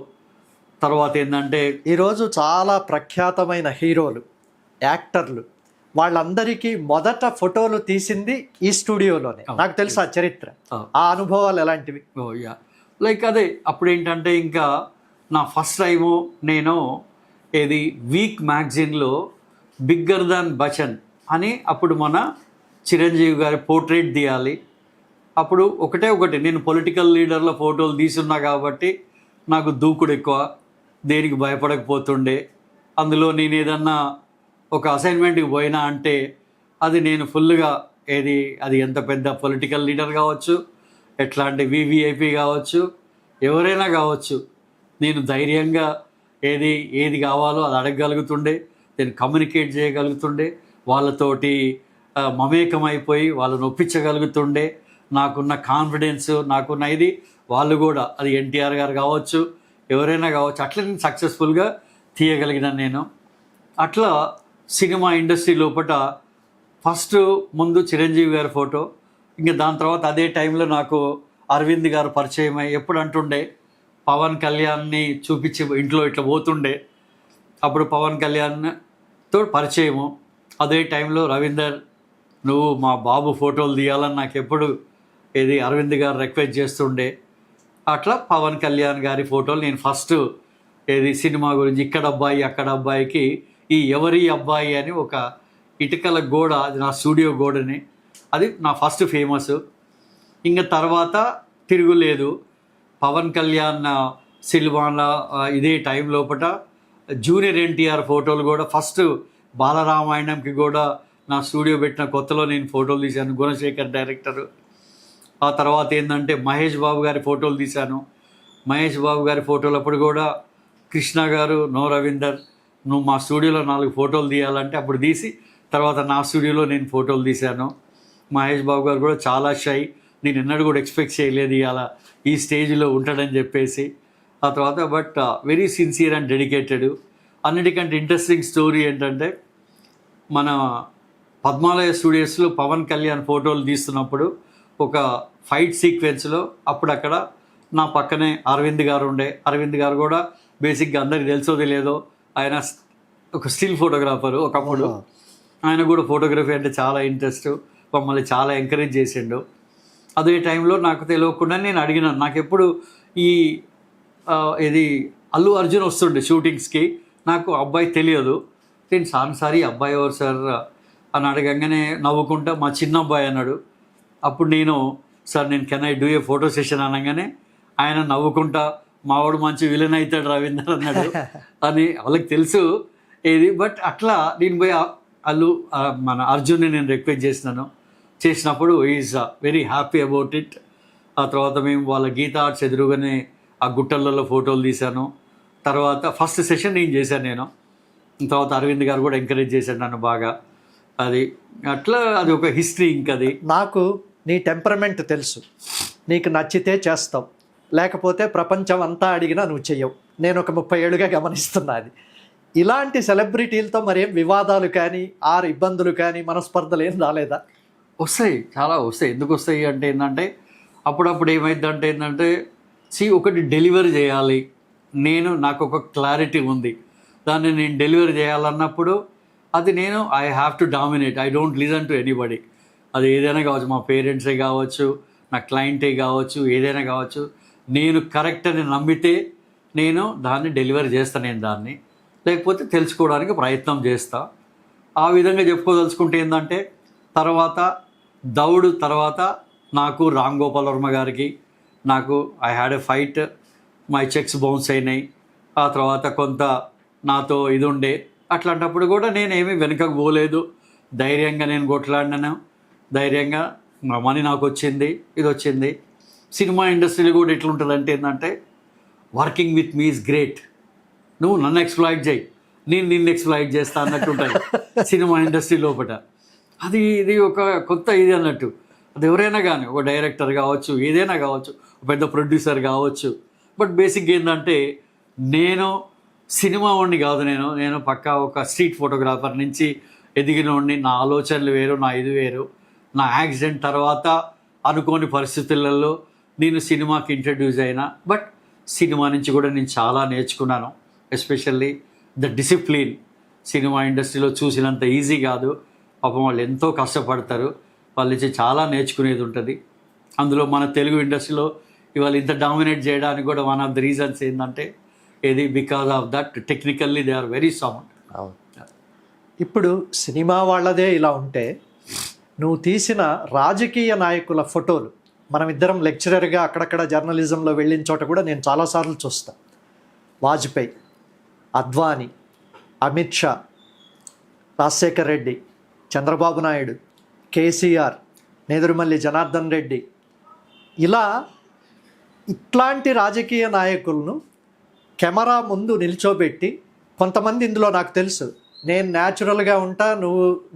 తర్వాత ఏంటంటే ఈరోజు చాలా ప్రఖ్యాతమైన హీరోలు, యాక్టర్లు వాళ్ళందరికీ మొదట ఫోటోలు తీసింది ఈ స్టూడియోలోనే. నాకు తెలుసు ఆ చరిత్ర, ఆ అనుభవాలు ఎలాంటివి. లైక్ అదే అప్పుడు ఏంటంటే ఇంకా నా ఫస్ట్ టైము నేను వీక్ మ్యాగజైన్లో బిగ్గర్ దాన్ బచ్చన్ అని అప్పుడు మన చిరంజీవి గారి పోర్ట్రేట్ తీయాలి. అప్పుడు ఒకటి నేను పొలిటికల్ లీడర్ల ఫోటోలు తీసున్నా కాబట్టి నాకు దూకుడు ఎక్కువ, దేనికి భయపడకపోతుండే. అందులో నేను ఏదన్నా ఒక అసైన్మెంట్కి పోయినా అంటే అది నేను ఫుల్గా అది ఎంత పెద్ద పొలిటికల్ లీడర్ కావచ్చు, ఎట్లాంటి వివిఐపి కావచ్చు, ఎవరైనా కావచ్చు, నేను ధైర్యంగా ఏది కావాలో అది అడగగలుగుతుండే, నేను కమ్యూనికేట్ చేయగలుగుతుండే, వాళ్ళతోటి మమేకమైపోయి వాళ్ళని ఒప్పించగలుగుతుండే. నాకున్న కాన్ఫిడెన్స్, నాకున్న వాళ్ళు కూడా అది ఎన్టీఆర్ గారు కావచ్చు, ఎవరైనా కావచ్చు, అట్లా నేను సక్సెస్ఫుల్గా తీయగలిగిన నేను. అట్లా సినిమా ఇండస్ట్రీ లోపల ఫస్ట్ ముందు చిరంజీవి గారి ఫోటో, ఇంకా దాని తర్వాత అదే టైంలో నాకు అరవింద్ గారు పరిచయం అయ్యి ఎప్పుడు అంటుండే పవన్ కళ్యాణ్ని చూపించి ఇంట్లో ఇట్లా పోతుండే. అప్పుడు పవన్ కళ్యాణ్తో పరిచయము. అదే టైంలో రవీందర్ నువ్వు మా బాబు ఫోటోలు తీయాలని నాకు ఎప్పుడు అరవింద్ గారు రిక్వెస్ట్ చేస్తుండే. అట్లా పవన్ కళ్యాణ్ గారి ఫోటోలు నేను ఫస్ట్ సినిమా గురించి ఇక్కడ అబ్బాయి అక్కడ అబ్బాయికి ఈ ఎవరి అబ్బాయి అని ఒక ఇటుకల గోడ, అది నా స్టూడియో గోడని, అది నా ఫస్ట్ ఫేమస్. ఇంకా తర్వాత తిరుగులేదు. పవన్ కళ్యాణ్ సినిమాల ఇదే టైం లోపల జూనియర్ ఎన్టీఆర్ ఫోటోలు కూడా ఫస్ట్ బాలరామాయణంకి కూడా నా స్టూడియో పెట్టిన కొత్తలో నేను ఫోటోలు తీశాను, గుణశేఖర్ డైరెక్టరు. ఆ తర్వాత ఏంటంటే మహేష్ బాబు గారి ఫోటోలు తీశాను. మహేష్ బాబు గారి ఫోటోలు అప్పుడు కూడా కృష్ణ గారు, నో రవీందర్ నువ్వు మా స్టూడియోలో 4 ఫోటోలు తీయాలంటే అప్పుడు తీసి తర్వాత నా స్టూడియోలో నేను ఫోటోలు తీశాను. మహేష్ బాబు గారు కూడా చాలా షై, నేను ఎన్నడూ కూడా ఎక్స్పెక్ట్ చేయలేదు ఇలా ఈ స్టేజ్లో ఉంటాడని చెప్పేసి. ఆ తర్వాత but very sincere and dedicated. అన్నిటికంటే ఇంట్రెస్టింగ్ స్టోరీ ఏంటంటే మన పద్మాలయ స్టూడియోస్లో పవన్ కళ్యాణ్ ఫోటోలు తీస్తున్నప్పుడు ఒక ఫైట్ సీక్వెన్స్లో అప్పుడు అక్కడ నా పక్కనే అరవింద్ గారు ఉండే. అరవింద్ గారు కూడా బేసిక్గా అందరికి తెలుసో తెలియదో ఆయన ఒక స్టిల్ ఫోటోగ్రాఫరు ఒకప్పుడు. ఆయన కూడా ఫోటోగ్రఫీ అంటే చాలా ఇంట్రెస్ట్, మమ్మల్ని చాలా ఎంకరేజ్ చేసిండు. అదే టైంలో నాకు తెలియకుండా నేను అడిగినాను, నాకు ఎప్పుడు ఈ ఇది అల్లు అర్జున్ వస్తుండే షూటింగ్స్కి, నాకు అబ్బాయి తెలియదు. నేను సారీ అబ్బాయి ఎవరు సార్ అని అడగంగానే నవ్వుకుంటా మా చిన్న అబ్బాయి అన్నాడు. అప్పుడు నేను సార్ నేను can I do a photo session అనగానే ఆయన నవ్వుకుంటా మావాడు మంచి విలన్ అవుతాడు రవీందర్ అన్నాడు అని వాళ్ళకి తెలుసు ఏది. బట్ అట్లా నేను పోయి మన అర్జున్ని నేను రిక్వెస్ట్ చేసినప్పుడు is very happy about it. ఆ తర్వాత మేము వాళ్ళ గీతా ఆర్ట్స్ ఎదురుగానే ఆ గుట్టలలో ఫోటోలు తీశాను. తర్వాత ఫస్ట్ సెషన్ నేను చేశాను నేను. తర్వాత అరవింద్ గారు కూడా ఎంకరేజ్ చేశాడు నన్ను బాగా. అది అట్లా అది ఒక హిస్టరీ. ఇంకది నాకు నీ టెంపరమెంట్ తెలుసు, నీకు నచ్చితే చేస్తావు, లేకపోతే ప్రపంచం అంతా అడిగినా నువ్వు చెయ్యవు. నేను ఒక 30 ఏళ్ళుగా గమనిస్తున్నా అది. ఇలాంటి సెలబ్రిటీలతో మరేం వివాదాలు కానీ ఇబ్బందులు కానీ మనస్పర్ధలు ఏం రాలేదా? వస్తాయి, చాలా వస్తాయి. ఎందుకు వస్తాయి అంటే ఏంటంటే అప్పుడప్పుడు ఏమైందంటే ఏంటంటే ఒకటి డెలివరీ చేయాలి, నాకు ఒక క్లారిటీ ఉంది, దాన్ని నేను డెలివరీ చేయాలన్నప్పుడు అది I have to dominate. I don't listen to anybody. అది ఏదైనా కావచ్చు, మా పేరెంట్సే కావచ్చు, నా క్లయింటే కావచ్చు, ఏదైనా కావచ్చు. నేను కరెక్ట్ అని నమ్మితే నేను దాన్ని డెలివరీ చేస్తాను. నేను దాన్ని లేకపోతే తెలుసుకోవడానికి ప్రయత్నం చేస్తా. ఆ విధంగా చెప్పుకోదలుచుకుంటే ఏంటంటే తర్వాత దౌడు తర్వాత నాకు రామ్ గోపాల్ వర్మ గారికి నాకు I had a fight, my checks bounce అయినాయి. ఆ తర్వాత కొంత నాతో ఇది ఉండే, అట్లాంటప్పుడు కూడా నేనేమీ వెనుకకు పోలేదు. ధైర్యంగా నేను కొట్లాడినాను, ధైర్యంగా నా మనీ నాకు వచ్చింది, ఇది వచ్చింది. సినిమా ఇండస్ట్రీలో కూడా ఎట్లుంటుందంటే ఏంటంటే working with me is great. నువ్వు నన్ను ఎక్స్ప్లాయిట్ చేయి, నేను నిన్ను ఎక్స్ప్లాయిట్ చేస్తా అన్నట్టు ఉంటుంది సినిమా ఇండస్ట్రీ లోపల. ఇది ఒక కొత్త ఇది అన్నట్టు. అది ఎవరైనా కానీ, ఒక డైరెక్టర్ కావచ్చు, ఏదైనా కావచ్చు, పెద్ద ప్రొడ్యూసర్ కావచ్చు. బట్ బేసిక్గా ఏంటంటే నేను సినిమా వాడిని కాదు, నేను పక్కా ఒక స్ట్రీట్ ఫోటోగ్రాఫర్ నుంచి ఎదిగిన వాడిని. నా ఆలోచనలు వేరు, నా ఇది వేరు. నా యాక్సిడెంట్ తర్వాత అనుకోని పరిస్థితులలో నేను సినిమాకి ఇంట్రడ్యూస్ అయినా. బట్ సినిమా నుంచి కూడా నేను చాలా నేర్చుకున్నాను. ఎస్పెషల్లీ ద డిసిప్లిన్ సినిమా ఇండస్ట్రీలో చూసినంత ఈజీ కాదు. పాపం వాళ్ళు ఎంతో కష్టపడతారు, వాళ్ళ నుంచి చాలా నేర్చుకునేది ఉంటుంది. అందులో మన తెలుగు ఇండస్ట్రీలో ఇవాళ ఇంత డామినేట్ చేయడానికి కూడా వన్ ఆఫ్ ద రీజన్స్ ఏంటంటే because of that technically they are very sound. ఇప్పుడు సినిమా వాళ్ళదే ఇలా ఉంటే, నువ్వు తీసిన రాజకీయ నాయకుల ఫోటోలు మనమిద్దరం లెక్చరర్గా అక్కడక్కడ జర్నలిజంలో వెళ్ళిన చోట కూడా నేను చాలాసార్లు చూస్తా. వాజ్పేయి, అద్వానీ, అమిత్ షా, రాజశేఖర్ రెడ్డి, చంద్రబాబు నాయుడు, కేసీఆర్, నేదురుమల్లి జనార్దన్ రెడ్డి, ఇట్లాంటి రాజకీయ నాయకులను కెమెరా ముందు నిల్చోబెట్టి, కొంతమంది ఇందులో నాకు తెలుసు, నేను న్యాచురల్గా ఉంటా,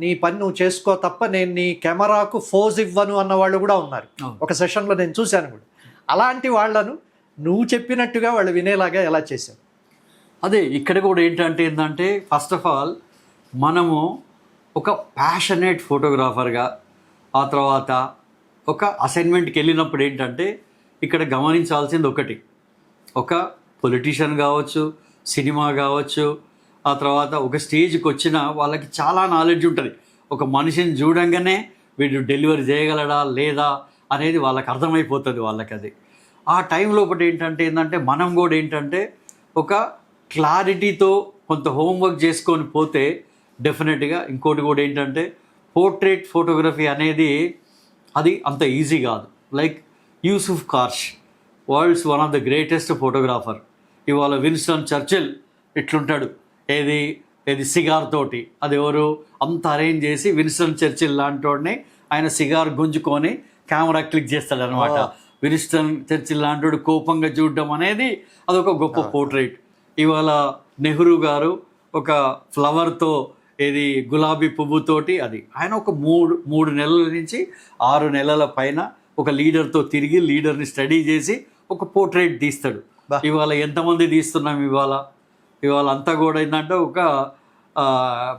నీ పని నువ్వు చేసుకో తప్ప నేను నీ కెమెరాకు ఫోజ్ ఇవ్వను అన్న వాళ్ళు కూడా ఉన్నారు. ఒక సెషన్లో నేను చూశాను కూడా. అలాంటి వాళ్ళను నువ్వు చెప్పినట్టుగా వాళ్ళు వినేలాగా ఎలా చేశావు? అదే ఇక్కడ కూడా ఏంటంటే ఫస్ట్ ఆఫ్ ఆల్ మనము ఒక ప్యాషనేట్ ఫోటోగ్రాఫర్గా, ఆ తర్వాత ఒక అసైన్మెంట్కి వెళ్ళినప్పుడు ఏంటంటే ఇక్కడ గమనించాల్సింది ఒకటి, ఒక పొలిటీషియన్ కావచ్చు, సినిమా కావచ్చు, ఆ తర్వాత ఒక స్టేజ్కి వచ్చిన వాళ్ళకి చాలా నాలెడ్జ్ ఉంటుంది. ఒక మనిషిని చూడంగానే వీడు డెలివరీ చేయగలడా లేదా అనేది వాళ్ళకి అర్థమైపోతుంది వాళ్ళకి. అది ఆ టైం లోపల ఏంటంటే మనం కూడా ఏంటంటే ఒక క్లారిటీతో కొంత హోంవర్క్ చేసుకొని పోతే డెఫినెట్గా. ఇంకోటి కూడా ఏంటంటే పోర్ట్రేట్ ఫోటోగ్రఫీ అనేది అది అంత ఈజీ కాదు. Like Yousuf Karsh, world's one of the greatest photographer. ఇవాళ విన్స్టన్ చర్చిల్ ఇట్లుంటాడు, ఏది సిగార్ తోటి, అది ఎవరు అంత అరేంజ్ చేసి విన్స్టన్ చర్చిల్ లాంటి వాడిని ఆయన సిగార్ గుంజుకొని కెమెరా క్లిక్ చేస్తాడు అనమాట. విన్స్టన్ చర్చిల్ లాంటి కోపంగా చూడడం అనేది అదొక గొప్ప పోర్ట్రేట్. ఇవాళ నెహ్రూ గారు ఒక ఫ్లవర్తో, గులాబీ పువ్వుతోటి, అది ఆయన ఒక మూడు నెలల నుంచి 6 నెలల పైన ఒక లీడర్తో తిరిగి లీడర్ని స్టడీ చేసి ఒక పోర్ట్రేట్ తీస్తాడు. ఇవాళ ఎంతమంది తీస్తున్నాం ఇవాళ అంతా కూడా ఏంటంటే ఒక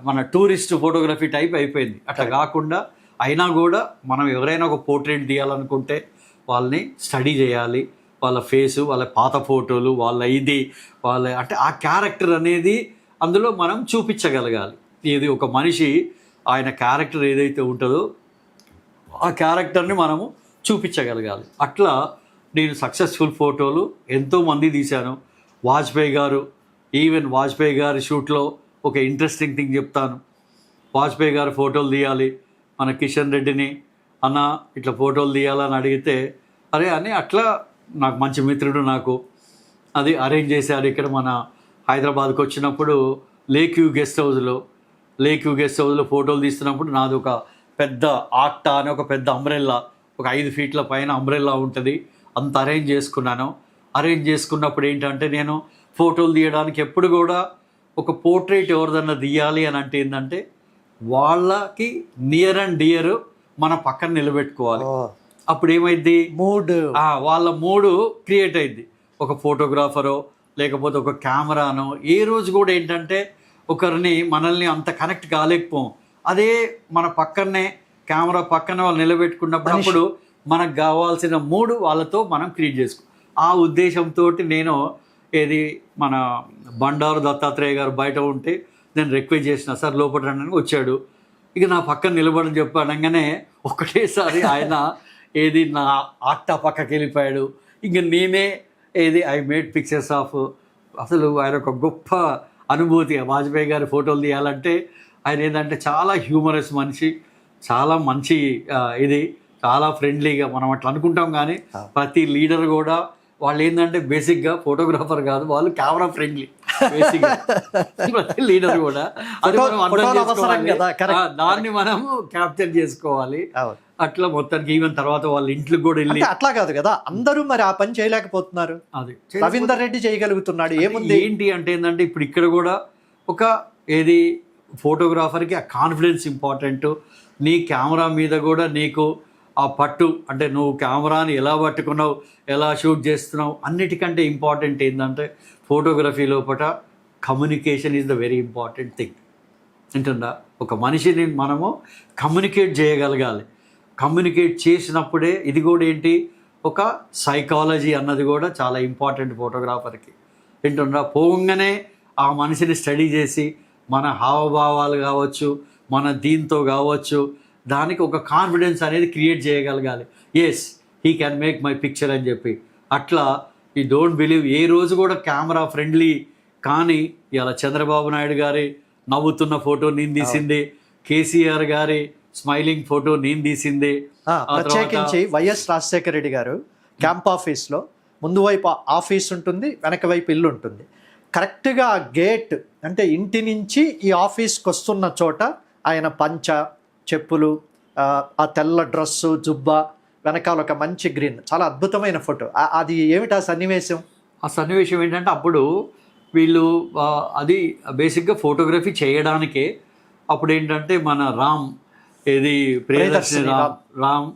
మన టూరిస్ట్ ఫోటోగ్రఫీ టైప్ అయిపోయింది. అట్లా కాకుండా అయినా కూడా మనం ఎవరైనా ఒక పోర్ట్రేట్ తీయాలనుకుంటే వాళ్ళని స్టడీ చేయాలి. వాళ్ళ ఫేసు, వాళ్ళ పాత ఫోటోలు, వాళ్ళ అంటే ఆ క్యారెక్టర్ అనేది అందులో మనం చూపించగలగాలి. ఒక మనిషి ఆయన క్యారెక్టర్ ఏదైతే ఉంటుందో ఆ క్యారెక్టర్ని మనము చూపించగలగాలి. అట్లా నేను సక్సెస్ఫుల్ ఫోటోలు ఎంతోమంది తీశాను. వాజ్పేయి గారు, ఈవెన్ వాజ్పేయి గారి షూట్లో ఒక ఇంట్రెస్టింగ్ థింగ్ చెప్తాను. వాజ్పేయి గారు ఫోటోలు తీయాలి, మన కిషన్ రెడ్డిని అన్న ఇట్లా ఫోటోలు తీయాలని అడిగితే అరే అని అట్లా నాకు మంచి మిత్రుడు నాకు అది అరేంజ్ చేశారు. ఇక్కడ మన హైదరాబాద్కి వచ్చినప్పుడు లేక్ వ్యూ గెస్ట్ హౌస్లో ఫోటోలు తీస్తున్నప్పుడు నాది ఒక పెద్ద ఆక్టా అని ఒక పెద్ద అంబ్రెల్లా, ఒక 5 ఫీట్ల పైన అంబ్రెల్లా ఉంటుంది, అంత అరేంజ్ చేసుకున్నాను. అరేంజ్ చేసుకున్నప్పుడు ఏంటంటే నేను ఫోటోలు తీయడానికి ఎప్పుడు కూడా ఒక పోర్ట్రేట్ ఎవరిదన్నా తీయాలి అని అంటే ఏంటంటే వాళ్ళకి నియర్ అండ్ డియర్ మన పక్కన నిలబెట్టుకోవాలి. అప్పుడు ఏమైంది, వాళ్ళ మూడు క్రియేట్ అయింది. ఒక ఫోటోగ్రాఫరో లేకపోతే ఒక కెమెరానో ఏ రోజు కూడా ఏంటంటే మనల్ని అంత కనెక్ట్ కాలేకపోం. అదే మన పక్కనే కెమెరా పక్కన వాళ్ళు నిలబెట్టుకున్నప్పుడు అప్పుడు మనకు కావాల్సిన మూడు వాళ్ళతో మనం క్రియేట్ చేసుకో. ఆ ఉద్దేశంతో నేను మన బండారు దత్తాత్రేయ గారు బయట ఉంటే నేను రిక్వెస్ట్ చేసిన, సార్ లోపల రండి వచ్చాడు. ఇక నా పక్కన నిలబడని చెప్పనగానే ఒకటేసారి ఆయన నా ఆక్టా పక్కకి వెళ్ళిపోయాడు. ఇంక నేనే ఐ మేడ్ పిక్చర్స్ ఆఫ్. అసలు ఆయన ఒక గొప్ప అనుభూతి. వాజ్పేయి గారి ఫోటోలు తీయాలంటే ఆయన ఏంటంటే చాలా హ్యూమరస్ మనిషి, చాలా మంచి చాలా ఫ్రెండ్లీగా మనం అట్లా అనుకుంటాం. కానీ ప్రతి లీడర్ కూడా వాళ్ళు ఏంటంటే బేసిక్గా ఫోటోగ్రాఫర్ కాదు, వాళ్ళు కెమెరా ఫ్రెండ్లీ బేసిక్గా. ప్రతి లీడర్ కూడా అది మనం అర్థం చేసుకోవాలి, దాన్ని మనం క్యాప్చర్ చేసుకోవాలి. అట్లా మొత్తానికి ఈవెన్ తర్వాత వాళ్ళ ఇంట్లోకి కూడా వెళ్ళి అట్లా కాదు కదా, అందరూ మరి ఆ పని చేయలేకపోతున్నారు. అది రవీందర్ రెడ్డి చేయగలుగుతున్నాడు. ఏంటి అంటే ఏంటంటే ఇప్పుడు ఇక్కడ కూడా ఒక ఫోటోగ్రాఫర్కి ఆ కాన్ఫిడెన్స్ ఇంపార్టెంట్. నీ కెమెరా మీద కూడా నీకు ఆ పట్టు, అంటే నువ్వు కెమెరాని ఎలా పట్టుకున్నావు, ఎలా షూట్ చేస్తున్నావు, అన్నిటికంటే ఇంపార్టెంట్ ఏంటంటే ఫోటోగ్రఫీ లోపల communication is the very important thing. వింటుందా? ఒక మనిషిని మనము కమ్యూనికేట్ చేయగలగాలి. కమ్యూనికేట్ చేసినప్పుడే ఇది కూడా ఒక సైకాలజీ అన్నది కూడా చాలా ఇంపార్టెంట్ ఫోటోగ్రాఫర్కి. వింటుందా? పోగానే ఆ మనిషిని స్టడీ చేసి మన హావభావాలు కావచ్చు, మన దీంతో కావచ్చు, దానికి ఒక కాన్ఫిడెన్స్ అనేది క్రియేట్ చేయగలగాలి. Yes, he can make my picture అని చెప్పి. అట్లా ఈ డోంట్ బిలీవ్ ఏ రోజు కూడా కెమెరా ఫ్రెండ్లీ. కానీ ఇలా చంద్రబాబు నాయుడు గారి నవ్వుతున్న ఫోటో నేను తీసింది, కేసీఆర్ గారి స్మైలింగ్ ఫోటో నేను తీసింది. ప్రత్యేకించి వైఎస్ రాజశేఖర రెడ్డి గారు క్యాంప్ ఆఫీస్లో ముందు వైపు ఆఫీస్ ఉంటుంది, వెనక వైపు ఇల్లు ఉంటుంది. కరెక్ట్గా ఆ గేట్ అంటే ఇంటి నుంచి ఈ ఆఫీస్కి వస్తున్న చోట ఆయన పంచ, చెప్పులు, ఆ తెల్ల డ్రెస్సు, జుబ్బా, వెనకాల ఒక మంచి గ్రీన్, చాలా అద్భుతమైన ఫోటో. అది ఏమిటి ఆ సన్నివేశం? ఆ సన్నివేశం ఏంటంటే అప్పుడు వీళ్ళు అది బేసిక్గా ఫోటోగ్రఫీ చేయడానికే అప్పుడు ఏంటంటే మన ప్రియదర్శిని రామ్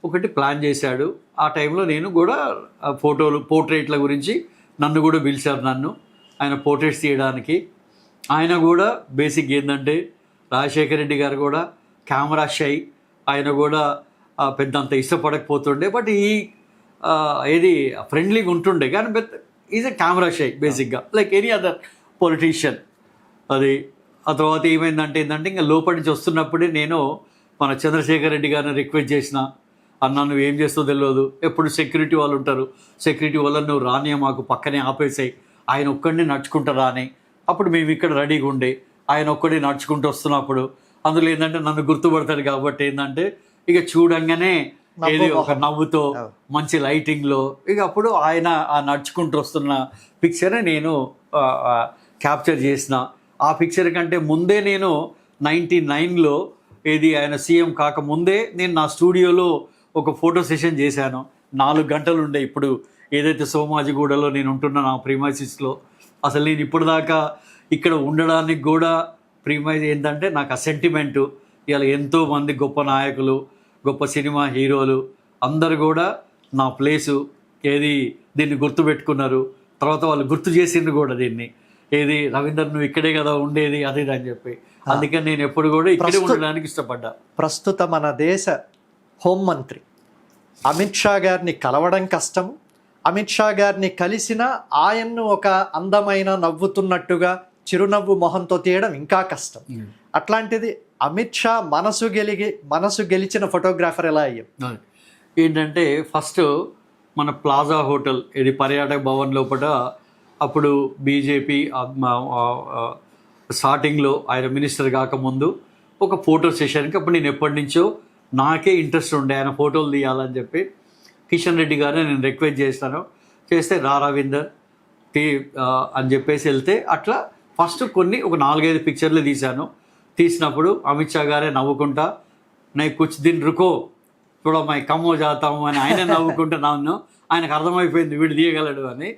ఒకటి ప్లాన్ చేశాడు. ఆ టైంలో నేను కూడా పోర్ట్రేట్ల గురించి నన్ను కూడా పిలిచారు, ఆయన పోర్ట్రేట్స్ తీయడానికి. ఆయన కూడా బేసిక్ ఏంటంటే రాజశేఖర రెడ్డి గారు కూడా కెమెరా షై, ఆయన కూడా పెద్దంత ఇష్టపడకపోతుండే, బట్ ఫ్రెండ్లీగా ఉంటుండే. కానీ ఈజ్ ఎ కెమెరా షై బేసిక్గా, లైక్ ఎనీ అదర్ పొలిటీషియన్. అది ఆ తర్వాత ఏమైందంటే ఇంకా లోపలి నుంచి వస్తున్నప్పుడే నేను మన చంద్రశేఖర్ రెడ్డి గారిని రిక్వెస్ట్ చేసిన, అన్న నువ్వు ఏం చేస్తావు తెలియదు, ఎప్పుడు సెక్యూరిటీ వాళ్ళు ఉంటారు, సెక్యూరిటీ వాళ్ళని నువ్వు రాని మాకు పక్కనే ఆపేసాయి, ఆయన ఒక్కడిని నడుచుకుంటూ రాని. అప్పుడు మేము ఇక్కడ రెడీగా ఉండే, ఆయన ఒక్కడే నడుచుకుంటూ వస్తున్నప్పుడు అందులో ఏంటంటే నన్ను గుర్తుపడతాడు కాబట్టి ఏంటంటే ఇక చూడంగానే ఒక నవ్వుతో మంచి లైటింగ్లో ఇక అప్పుడు ఆయన ఆ నడుచుకుంటూ వస్తున్న పిక్చరే నేను క్యాప్చర్ చేసిన. ఆ పిక్చర్ కంటే ముందే నేను 99లో ఆయన సీఎం కాకముందే నేను నా స్టూడియోలో ఒక ఫోటో సెషన్ చేశాను. 4 గంటలు ఉండే. ఇప్పుడు ఏదైతే సోమాజిగూడలో నేను ఉంటున్నా నా ప్రీమైసిస్లో, అసలు నేను ఇప్పటిదాకా ఇక్కడ ఉండడానికి కూడా ప్రీమైజ్ ఏంటంటే నాకు ఆ సెంటిమెంటు. ఇలా ఎంతోమంది గొప్ప నాయకులు, గొప్ప సినిమా హీరోలు అందరు కూడా నా ప్లేసు దీన్ని గుర్తుపెట్టుకున్నారు. తర్వాత వాళ్ళు గుర్తు చేసిండ్రు కూడా దీన్ని, రవీందర్ నువ్వు ఇక్కడే కదా ఉండేది అది అని చెప్పి. అందుకని నేను ఎప్పుడు కూడా ఇక్కడే ఉండడానికి ఇష్టపడ్డా. ప్రస్తుత మన దేశ హోంమంత్రి అమిత్ షా గారిని కలవడం కష్టము. అమిత్ షా గారిని కలిసిన ఆయన్ను ఒక అందమైన నవ్వుతున్నట్టుగా చిరునవ్వు మొహంతో తీయడం ఇంకా కష్టం. అట్లాంటిది అమిత్ షా మనసు గెలిచిన ఫోటోగ్రాఫర్ ఎలా అయ్యాం? ఏంటంటే ఫస్ట్ మన ప్లాజా హోటల్ ఇది పర్యాటక భవన్ లోపల అప్పుడు బీజేపీ స్టార్టింగ్లో ఆయన మినిస్టర్ కాకముందు ఒక ఫోటో సెషన్కి అప్పుడు నేను ఎప్పటి నుంచో నాకే ఇంట్రెస్ట్ ఉండే ఆయన ఫోటోలు తీయాలని చెప్పి కిషన్ రెడ్డి గారిని నేను రిక్వెస్ట్ చేస్తే రవీందర్ అని చెప్పేసి వెళ్తే అట్లా ఫస్ట్ ఒక 4-5 పిక్చర్లు తీసినప్పుడు అమిత్ షా గారే నవ్వుకుంటా నై కుచ్ దిన్ రుకో చూడ మై కమ్మో జాతాము అని ఆయన నవ్వుకుంటా నన్ను ఆయనకు అర్థమైపోయింది వీడు తీయగలడు అని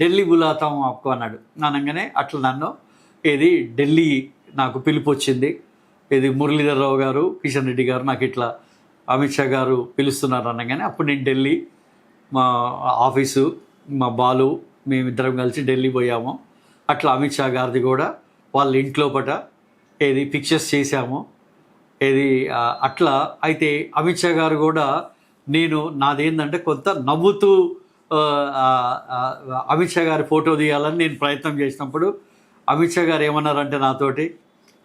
ఢిల్లీ బులాతాము అప్పు అన్నాడు. అనగానే అట్లా నన్ను ఢిల్లీ నాకు పిలుపు వచ్చింది. మురళీధర్ రావు గారు కిషన్ రెడ్డి గారు నాకు ఇట్లా అమిత్ షా గారు పిలుస్తున్నారు అనగానే అప్పుడు నేను ఢిల్లీ మా ఆఫీసు మా బాలు మేమిద్దరం కలిసి ఢిల్లీ పోయాము. అట్లా అమిత్ షా గారిది కూడా వాళ్ళ ఇంట్లో పట పిక్చర్స్ చేశాము. అట్లా అయితే అమిత్ షా గారు కూడా నాదేంటంటే కొంత నవ్వుతూ అమిత్ షా గారి ఫోటో తీయాలని నేను ప్రయత్నం చేసినప్పుడు అమిత్ షా గారు ఏమన్నారంటే నాతోటి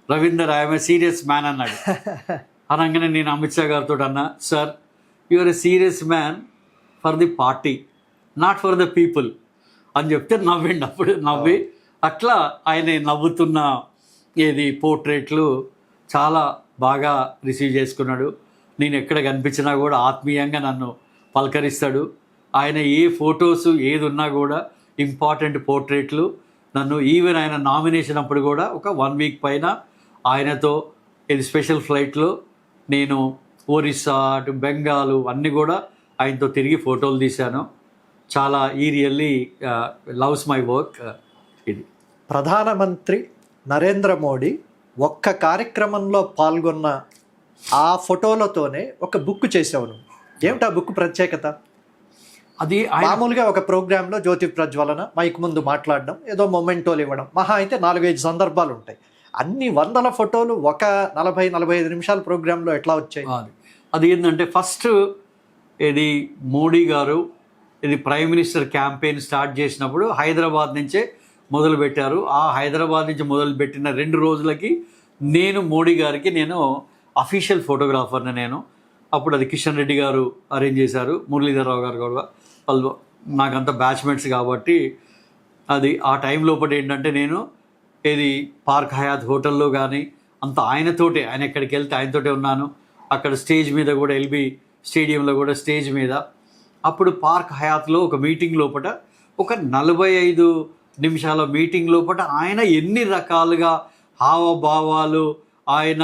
Ravinder I'm a serious man అన్నాడు. అనగానే నేను అమిత్ షా గారితో అన్నా sir you are a serious man for the party not for the people అని చెప్తే నవ్వండి. అప్పుడు నవ్వి అట్లా ఆయన నవ్వుతున్న పోర్ట్రేట్లు చాలా బాగా రిసీవ్ చేసుకున్నాడు. నేను ఎక్కడ కనిపించినా కూడా ఆత్మీయంగా నన్ను పలకరిస్తాడు. ఆయన ఏ ఫొటోస్ ఏది ఉన్నా కూడా ఇంపార్టెంట్ పోర్ట్రేట్లు నన్ను ఈవెన్ ఆయన నామినేషన్ అప్పుడు కూడా ఒక 1 వీక్ పైన ఆయనతో స్పెషల్ ఫ్లైట్లో నేను ఒరిస్సా అటు బెంగాల్ అన్నీ కూడా ఆయనతో తిరిగి ఫోటోలు తీశాను. చాలా రియల్లీ లవ్స్ మై వర్క్. ఇది ప్రధానమంత్రి నరేంద్ర మోడీ ఒక్క కార్యక్రమంలో పాల్గొన్న ఆ ఫోటోలతోనే ఒక బుక్ చేసావు నువ్వు. ఏమిటా బుక్ ప్రత్యేకత? అది మామూలుగా ఒక ప్రోగ్రాంలో జ్యోతి ప్రజ్వలన మైక్ ముందు మాట్లాడడం, ఏదో మొమెంటోలు ఇవ్వడం, మహా అయితే 4-5 సందర్భాలు ఉంటాయి. అన్ని 100 ఫోటోలు ఒక 40-45 నిమిషాల ప్రోగ్రాంలో ఎట్లా వచ్చాయి? అది ఏంటంటే ఫస్ట్ మోడీ గారు ప్రైమ్ మినిస్టర్ క్యాంపెయిన్ స్టార్ట్ చేసినప్పుడు హైదరాబాద్ నుంచే మొదలుపెట్టారు. ఆ హైదరాబాద్ నుంచి మొదలుపెట్టిన 2 రోజులకి మోడీ గారికి అఫీషియల్ ఫోటోగ్రాఫర్ని అప్పుడు అది కిషన్ రెడ్డి గారు అరేంజ్ చేశారు, మురళీధర్ రావు గారు కూడా వాళ్ళు నాకంతా బ్యాచ్మెంట్స్ కాబట్టి అది ఆ టైం లోపల ఏంటంటే పార్క్ హయాత్ హోటల్లో కానీ అంత ఆయన ఎక్కడికి వెళ్తే ఆయనతోటే ఉన్నాను. అక్కడ స్టేజ్ మీద కూడా ఎల్బీ స్టేడియంలో కూడా స్టేజ్ మీద అప్పుడు పార్క్ హయాత్లో ఒక మీటింగ్ లోపల ఒక 45 నిమిషాల మీటింగ్ లోపల ఆయన ఎన్ని రకాలుగా హావభావాలు ఆయన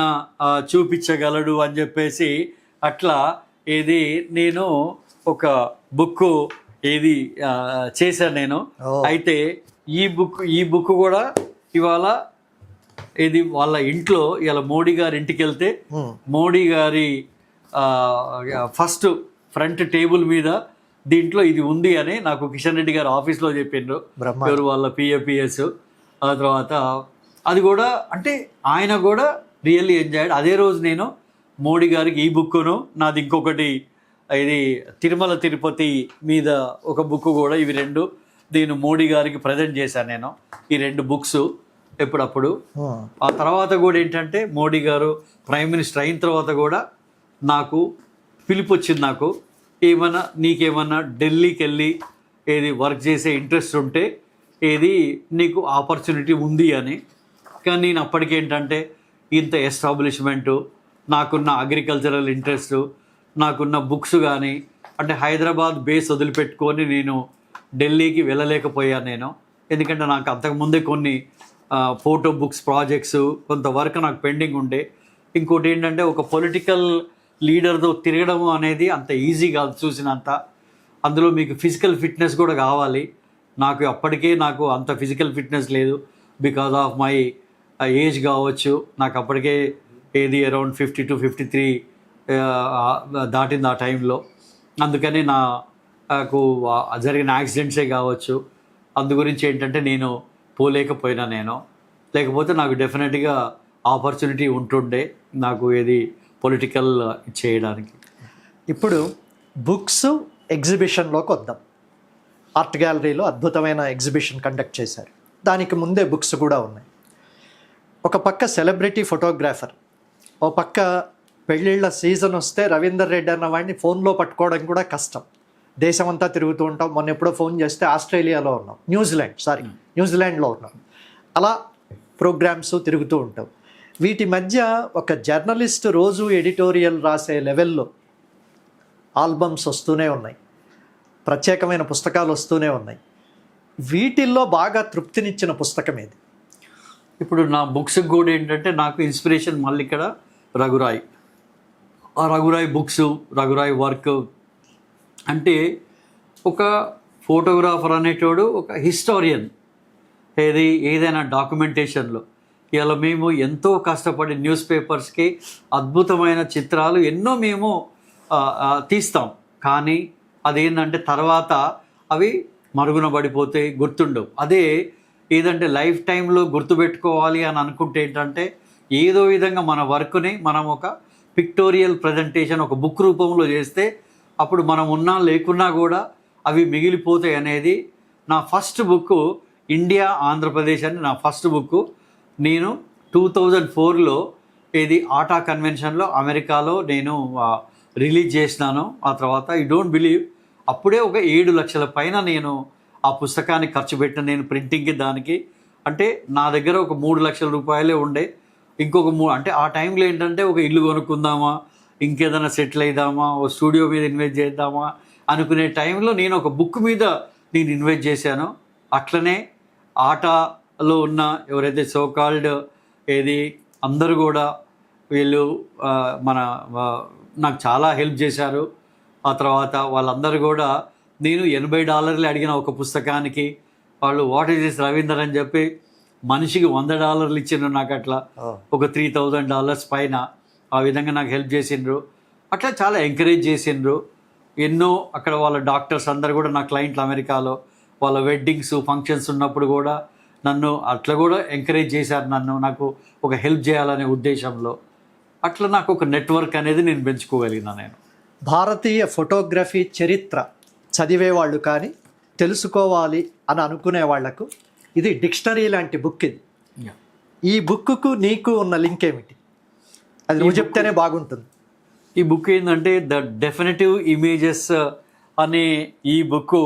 చూపించగలడు అని చెప్పేసి అట్లా నేను ఒక బుక్ చేశాను నేను. అయితే ఈ బుక్ కూడా ఇవాళ వాళ్ళ ఇంట్లో ఇలా మోడీ గారి ఇంటికి వెళ్తే మోడీ గారి ఫస్ట్ ఫ్రంట్ టేబుల్ మీద దీంట్లో ఇది ఉంది అని నాకు కిషన్ రెడ్డి గారు ఆఫీస్లో చెప్పిండ్రు. ఎవరు వాళ్ళ పిఎపిఎస్. ఆ తర్వాత అది కూడా అంటే ఆయన కూడా రియల్లీ ఎంజాయ్డ్. అదే రోజు నేను మోడీ గారికి ఈ బుక్కును నాది ఇంకొకటి తిరుమల తిరుపతి మీద ఒక బుక్ కూడా ఇవి 2 నేను మోడీ గారికి ప్రజెంట్ చేశాను నేను ఈ 2 బుక్స్ ఎప్పుడప్పుడు. ఆ తర్వాత కూడా ఏంటంటే మోడీ గారు ప్రైమ్ మినిస్టర్ అయిన తర్వాత కూడా నాకు పిలుపు వచ్చింది. నాకు నీకేమన్నా ఢిల్లీకి వెళ్ళి వర్క్ చేసే ఇంట్రెస్ట్ ఉంటే నీకు ఆపర్చునిటీ ఉంది అని. కానీ నేను అప్పటికేంటంటే ఇంత ఎస్టాబ్లిష్మెంటు, నాకున్న అగ్రికల్చరల్ ఇంట్రెస్ట్, నాకున్న బుక్స్ కానీ అంటే హైదరాబాద్ బేస్ వదిలిపెట్టుకొని నేను ఢిల్లీకి వెళ్ళలేకపోయాను నేను. ఎందుకంటే నాకు అంతకుముందే కొన్ని ఫోటో బుక్స్ ప్రాజెక్ట్స్ కొంత వర్క్ నాకు పెండింగ్ ఉండే. ఇంకోటి ఏంటంటే ఒక పొలిటికల్ లీడర్తో తిరగడం అనేది అంత ఈజీ కాదు చూసినంత. అందులో మీకు ఫిజికల్ ఫిట్నెస్ కూడా కావాలి. నాకు అంత ఫిజికల్ ఫిట్నెస్ లేదు బికాజ్ ఆఫ్ మై ఏజ్ కావచ్చు. నాకు అప్పటికే అరౌండ్ 52-53 దాటింది ఆ టైంలో. అందుకని నాకు జరిగిన యాక్సిడెంట్సే కావచ్చు. అందు గురించి ఏంటంటే నేను పోలేకపోయినా లేకపోతే నాకు డెఫినెట్గా ఆపర్చునిటీ ఉంటుండే నాకు పొలిటికల్ చేయడానికి. ఇప్పుడు బుక్స్ ఎగ్జిబిషన్లోకి వద్దాం. ఆర్ట్ గ్యాలరీలో అద్భుతమైన ఎగ్జిబిషన్ కండక్ట్ చేశారు. దానికి ముందే బుక్స్ కూడా ఉన్నాయి. ఒక పక్క సెలబ్రిటీ ఫోటోగ్రాఫర్ ఓ పక్క పెళ్ళిళ్ళ సీజన్ వస్తే రవీందర్ రెడ్డి అన్న వాడిని ఫోన్లో పట్టుకోవడం కూడా కష్టం. దేశమంతా తిరుగుతూ ఉంటాం. మొన్న ఎప్పుడో ఫోన్ చేస్తే ఆస్ట్రేలియాలో ఉన్నాం, న్యూజిలాండ్లో ఉన్నాం. అలా ప్రోగ్రామ్స్ తిరుగుతూ ఉంటాం. వీటి మధ్య ఒక జర్నలిస్ట్ రోజు ఎడిటోరియల్ రాసే లెవెల్లో ఆల్బమ్స్ వస్తూనే ఉన్నాయి, ప్రత్యేకమైన పుస్తకాలు వస్తూనే ఉన్నాయి. వీటిల్లో బాగా తృప్తినిచ్చిన పుస్తకం ఏది? ఇప్పుడు నా బుక్స్కి కూడా ఏంటంటే నాకు ఇన్స్పిరేషన్ మళ్ళీ ఇక్కడ రఘురాయ్. ఆ రఘురాయ్ బుక్స్, రఘురాయ్ వర్క్ అంటే ఒక ఫోటోగ్రాఫర్ అనేటోడు ఒక హిస్టారియన్. ఏదైనా డాక్యుమెంటేషన్లో ఇలా మేము ఎంతో కష్టపడి న్యూస్ పేపర్స్కి అద్భుతమైన చిత్రాలు ఎన్నో మేము తీస్తాం. కానీ అదేంటంటే తర్వాత అవి మరుగున పడిపోతే గుర్తుండవు. అదే ఏదంటే లైఫ్ టైంలో గుర్తుపెట్టుకోవాలి అని అనుకుంటే ఏంటంటే ఏదో విధంగా మన వర్క్ని మనం ఒక పిక్టోరియల్ ప్రజెంటేషన్ ఒక బుక్ రూపంలో చేస్తే అప్పుడు మనం ఉన్నా లేకున్నా కూడా అవి మిగిలిపోతాయి అనేది నా ఫస్ట్ బుక్. ఇండియా ఆంధ్రప్రదేశ్ అని నా ఫస్ట్ బుక్. నేను 2004లో ఆటా కన్వెన్షన్లో అమెరికాలో నేను రిలీజ్ చేసినాను. ఆ తర్వాత యూ డోంట్ బిలీవ్ అప్పుడే ఒక 7 లక్షల పైన నేను ఆ పుస్తకాన్ని ఖర్చు పెట్టిన. నేను ప్రింటింగ్కి దానికి అంటే నా దగ్గర ఒక 3 లక్షల రూపాయలే ఉండే. ఇంకొక అంటే ఆ టైంలో ఏంటంటే ఒక ఇల్లు కొనుక్కుందామా, ఇంకేదైనా సెటిల్ అయిదామా, ఓ స్టూడియో మీద ఇన్వెస్ట్ చేద్దామా అనుకునే టైంలో నేను ఒక బుక్ మీద నేను ఇన్వెస్ట్ చేశాను. అట్లనే ఆటాలో ఉన్న ఎవరైతే సోకాల్డ్ అందరూ కూడా వీళ్ళు నాకు చాలా హెల్ప్ చేశారు. ఆ తర్వాత వాళ్ళందరూ కూడా నేను $80 అడిగిన ఒక పుస్తకానికి వాళ్ళు వాట్ ఈస్ దిస్ రవీందర్ అని చెప్పి మనిషికి $100 ఇచ్చిండ్రు. నాకు అట్లా ఒక $3000 పైన ఆ విధంగా నాకు హెల్ప్ చేసిండ్రు. అట్లా చాలా ఎంకరేజ్ చేసిండ్రు. ఎన్నో అక్కడ వాళ్ళ డాక్టర్స్ అందరు కూడా నా క్లయింట్లు అమెరికాలో వాళ్ళ వెడ్డింగ్స్ ఫంక్షన్స్ ఉన్నప్పుడు కూడా నన్ను అట్లా కూడా ఎంకరేజ్ చేశారు. నాకు ఒక హెల్ప్ చేయాలనే ఉద్దేశంలో అట్లా నాకు ఒక నెట్వర్క్ అనేది నేను పెంచుకోగలిగినా. నేను భారతీయ ఫోటోగ్రఫీ చరిత్ర చదివేవాళ్ళు కానీ తెలుసుకోవాలి అని అనుకునే వాళ్లకు ఇది డిక్షనరీ లాంటి బుక్. ఇది ఈ బుక్కు నీకు ఉన్న లింక్ ఏమిటి? అది నువ్వు చెప్తేనే బాగుంటుంది. ఈ బుక్ ఏంటంటే ద డెఫినెటివ్ ఇమేజెస్ అనే ఈ బుక్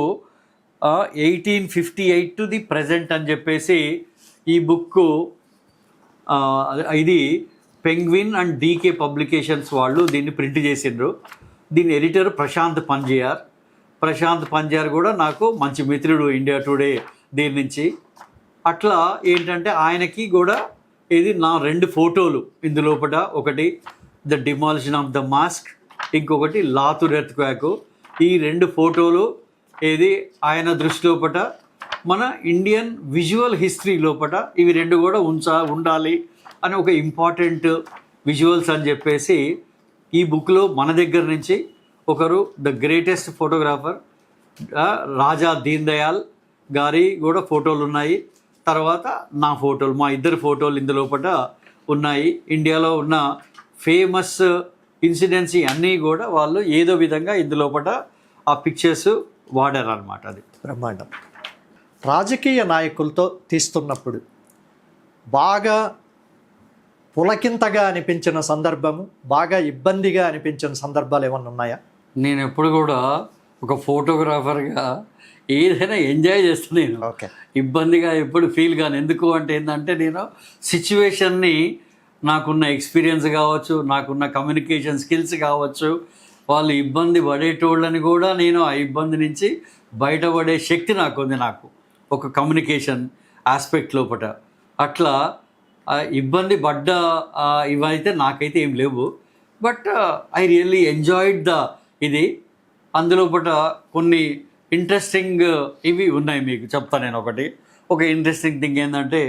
1858 టు ది ప్రజెంట్ అని చెప్పేసి ఈ బుక్ ఇది పెంగ్విన్ అండ్ డీకే పబ్లికేషన్స్ వాళ్ళు దీన్ని ప్రింట్ చేసిండ్రు. దీని ఎడిటర్ ప్రశాంత్ పంజార్ కూడా నాకు మంచి మిత్రుడు ఇండియా టుడే దీని నుంచి. అట్లా ఏంటంటే ఆయనకి కూడా నా 2 ఫోటోలు ఇందులోపట, ఒకటి the demolition of the mask, ఇంకొకటి లాతూర్ ఎర్త్క్వేక్. ఈ 2 ఫోటోలు ఆయన దృష్టి లోపట మన ఇండియన్ విజువల్ హిస్టరీ లోపట ఇవి 2 కూడా ఉండాలి అని ఒక ఇంపార్టెంట్ విజువల్స్ అని చెప్పేసి ఈ బుక్లో మన దగ్గర నుంచి ఒకరు ద గ్రేటెస్ట్ ఫోటోగ్రాఫర్ రాజా దీన్ దయాల్ గారి కూడా ఫోటోలు ఉన్నాయి. తర్వాత నా ఫోటోలు, మా ఇద్దరు ఫోటోలు ఇందులోపట ఉన్నాయి. ఇండియాలో ఉన్న ఫేమస్ ఇన్సిడెంట్స్ అన్నీ కూడా వాళ్ళు ఏదో విధంగా ఇందులోపట ఆ పిక్చర్స్ వాడారు అనమాట. అది బ్రహ్మాండం. రాజకీయ నాయకులతో తీస్తున్నప్పుడు బాగా పులకింతగా అనిపించిన సందర్భము, బాగా ఇబ్బందిగా అనిపించిన సందర్భాలు ఏమన్నా ఉన్నాయా? నేను ఎప్పుడు కూడా ఒక ఫోటోగ్రాఫర్గా ఏదైనా ఎంజాయ్ చేస్తాను. నేను ఇబ్బందిగా ఎప్పుడు ఫీల్ కాను. ఎందుకు అంటే ఏంటంటే నేను సిచ్యువేషన్ని నాకున్న ఎక్స్పీరియన్స్ కావచ్చు, నాకున్న కమ్యూనికేషన్ స్కిల్స్ కావచ్చు, వాళ్ళు ఇబ్బంది పడేటోళ్ళని కూడా నేను ఆ ఇబ్బంది నుంచి బయటపడే శక్తి నాకుంది. నాకు ఒక కమ్యూనికేషన్ ఆస్పెక్ట్ లోపల అట్లా ఇబ్బంది పడ్డ ఇవైతే నాకైతే ఏం లేవు. బట్ ఐ రియల్లీ ఎంజాయిడ్ ఇది. అందులోపట కొన్ని ఇంట్రెస్టింగ్ ఇవి ఉన్నాయి, మీకు చెప్తాను నేను. ఒక ఇంట్రెస్టింగ్ థింగ్ ఏంటంటే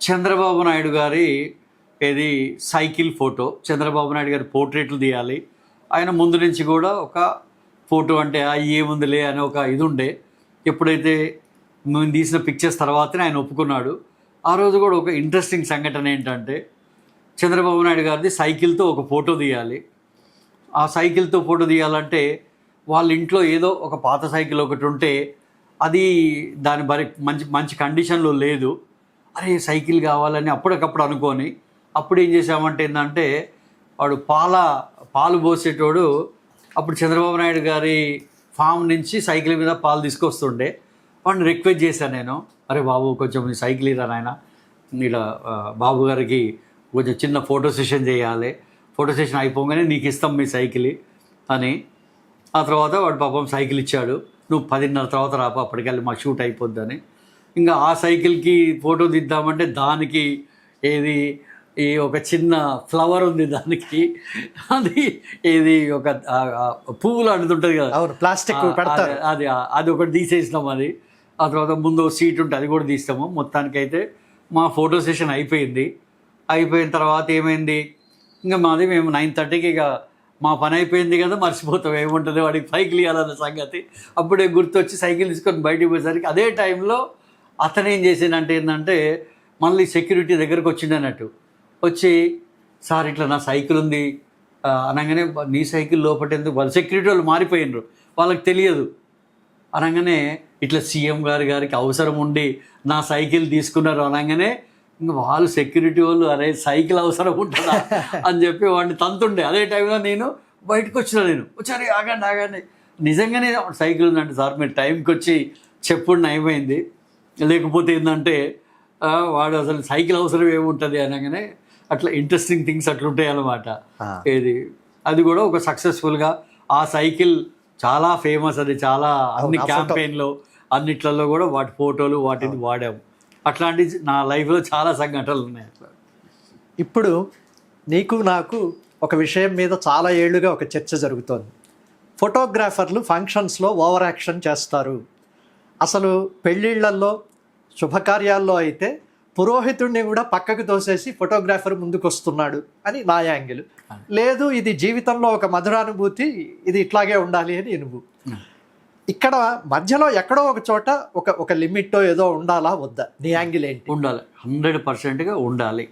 చంద్రబాబు నాయుడు గారి సైకిల్ ఫోటో, చంద్రబాబు నాయుడు గారి పోర్ట్రేట్లు తీయాలి. ఆయన ముందు నుంచి కూడా ఒక ఫోటో అంటే ఏముందిలే అని ఒక ఇది ఉండే. ఎప్పుడైతే మేము తీసిన పిక్చర్స్ తర్వాతనే ఆయన ఒప్పుకున్నాడు. ఆ రోజు కూడా ఒక ఇంట్రెస్టింగ్ సంఘటన ఏంటంటే చంద్రబాబు నాయుడు గారిది సైకిల్తో ఒక ఫోటో తీయాలి. ఆ సైకిల్తో ఫోటో తీయాలంటే వాళ్ళ ఇంట్లో ఏదో ఒక పాత సైకిల్ ఒకటి ఉంటే అది దాని మంచి కండిషన్లో లేదు. అరే సైకిల్ కావాలని అప్పటికప్పుడు అనుకొని అప్పుడు ఏం చేసామంటే ఏంటంటే వాడు పాలు పోసేటోడు. అప్పుడు చంద్రబాబు నాయుడు గారి ఫామ్ నుంచి సైకిల్ మీద పాలు తీసుకొస్తుండే. వాడిని రిక్వెస్ట్ చేశాను నేను, అరే బాబు కొంచెం నీ సైకిల్ ఇరా నాయన, ఇలా బాబు గారికి కొంచెం చిన్న ఫోటో సెషన్ చేయాలి, ఫోటో సెషన్ అయిపోగానే నీకు ఇస్తాం మీ సైకిల్ అని. ఆ తర్వాత వాడు పాపం సైకిల్ ఇచ్చాడు. నువ్వు 10:30 తర్వాత రాపా, అప్పటికెళ్ళి మా షూట్ అయిపోద్దని. ఇంకా ఆ సైకిల్కి ఫోటో దిద్దామంటే దానికి ఈ ఒక చిన్న ఫ్లవర్ ఉంది దానికి, అది ఒక పువ్వులు అంటుంటుంది కదా, అవును, ప్లాస్టిక్ పెడతారు, అది ఒకటి తీసేసినాం. అది ఆ తర్వాత ముందు సీట్ ఉంటే అది కూడా తీస్తాము. మొత్తానికైతే మా ఫోటో సెషన్ అయిపోయింది. అయిపోయిన తర్వాత ఏమైంది, ఇంకా మేము 9:30కి ఇక మా పని అయిపోయింది కదా, మర్చిపోతాం ఏముంటుంది వాడికి సైకిల్ ఇవ్వాలన్న సంగతి. అప్పుడే గుర్తొచ్చి సైకిల్ తీసుకొని బయటికి పోయేసరికి అదే టైంలో అతను ఏం చేసిందంటే ఏంటంటే మళ్ళీ సెక్యూరిటీ దగ్గరకు వచ్చిండన్నట్టు. వచ్చి సార్ ఇట్లా నా సైకిల్ ఉంది అనగానే, నీ సైకిల్ లోపటేందుకు, వాళ్ళు సెక్యూరిటీ వాళ్ళు మారిపోయినరు, వాళ్ళకి తెలియదు అనగానే, ఇట్లా సీఎం గారికి అవసరం ఉండి నా సైకిల్ తీసుకున్నారు అనగానే ఇంకా వాళ్ళు సెక్యూరిటీ వాళ్ళు, అరే సైకిల్ అవసరం ఉంటుందా అని చెప్పి వాడిని తంతుండే. అదే టైంలో నేను బయటకు వచ్చాను, ఆగండి నిజంగానే సైకిల్ ఉందంటే, సార్ మీరు టైంకి వచ్చి చెప్పుడు అయిపోయింది, లేకపోతే ఏంటంటే వాడు అసలు సైకిల్ అవసరం ఏముంటుంది అనగానే, అట్లా ఇంట్రెస్టింగ్ థింగ్స్ అట్లుంటాయి అన్నమాట. అది కూడా ఒక సక్సెస్ఫుల్గా ఆ సైకిల్ చాలా ఫేమస్. అది చాలా అన్ని క్యాంపెయిన్లో అన్నిట్లలో కూడా వాటి ఫోటోలు వాటిని వాడాము. అట్లాంటి నా లైఫ్లో చాలా సంఘటనలు ఉన్నాయి. ఇప్పుడు నీకు నాకు ఒక విషయం మీద చాలా ఏళ్ళుగా ఒక చర్చ జరుగుతోంది. ఫోటోగ్రాఫర్లు ఫంక్షన్స్లో ఓవర్ యాక్షన్ చేస్తారు. అసలు పెళ్ళిళ్ళల్లో శుభకార్యాల్లో అయితే పురోహితుడిని కూడా పక్కకు తోసేసి ఫోటోగ్రాఫర్ ముందుకు వస్తున్నాడు అని నా యాంగిల్. లేదు, ఇది జీవితంలో ఒక మధురానుభూతి, ఇది ఇట్లాగే ఉండాలి అని నువ్వు. ఇక్కడ మధ్యలో ఎక్కడో ఒక చోట ఒక లిమిట్ ఏదో ఉండాలా వద్దా, నీ యాంగిల్ ఏంటి? ఉండాలి, 100%గా ఉండాలి.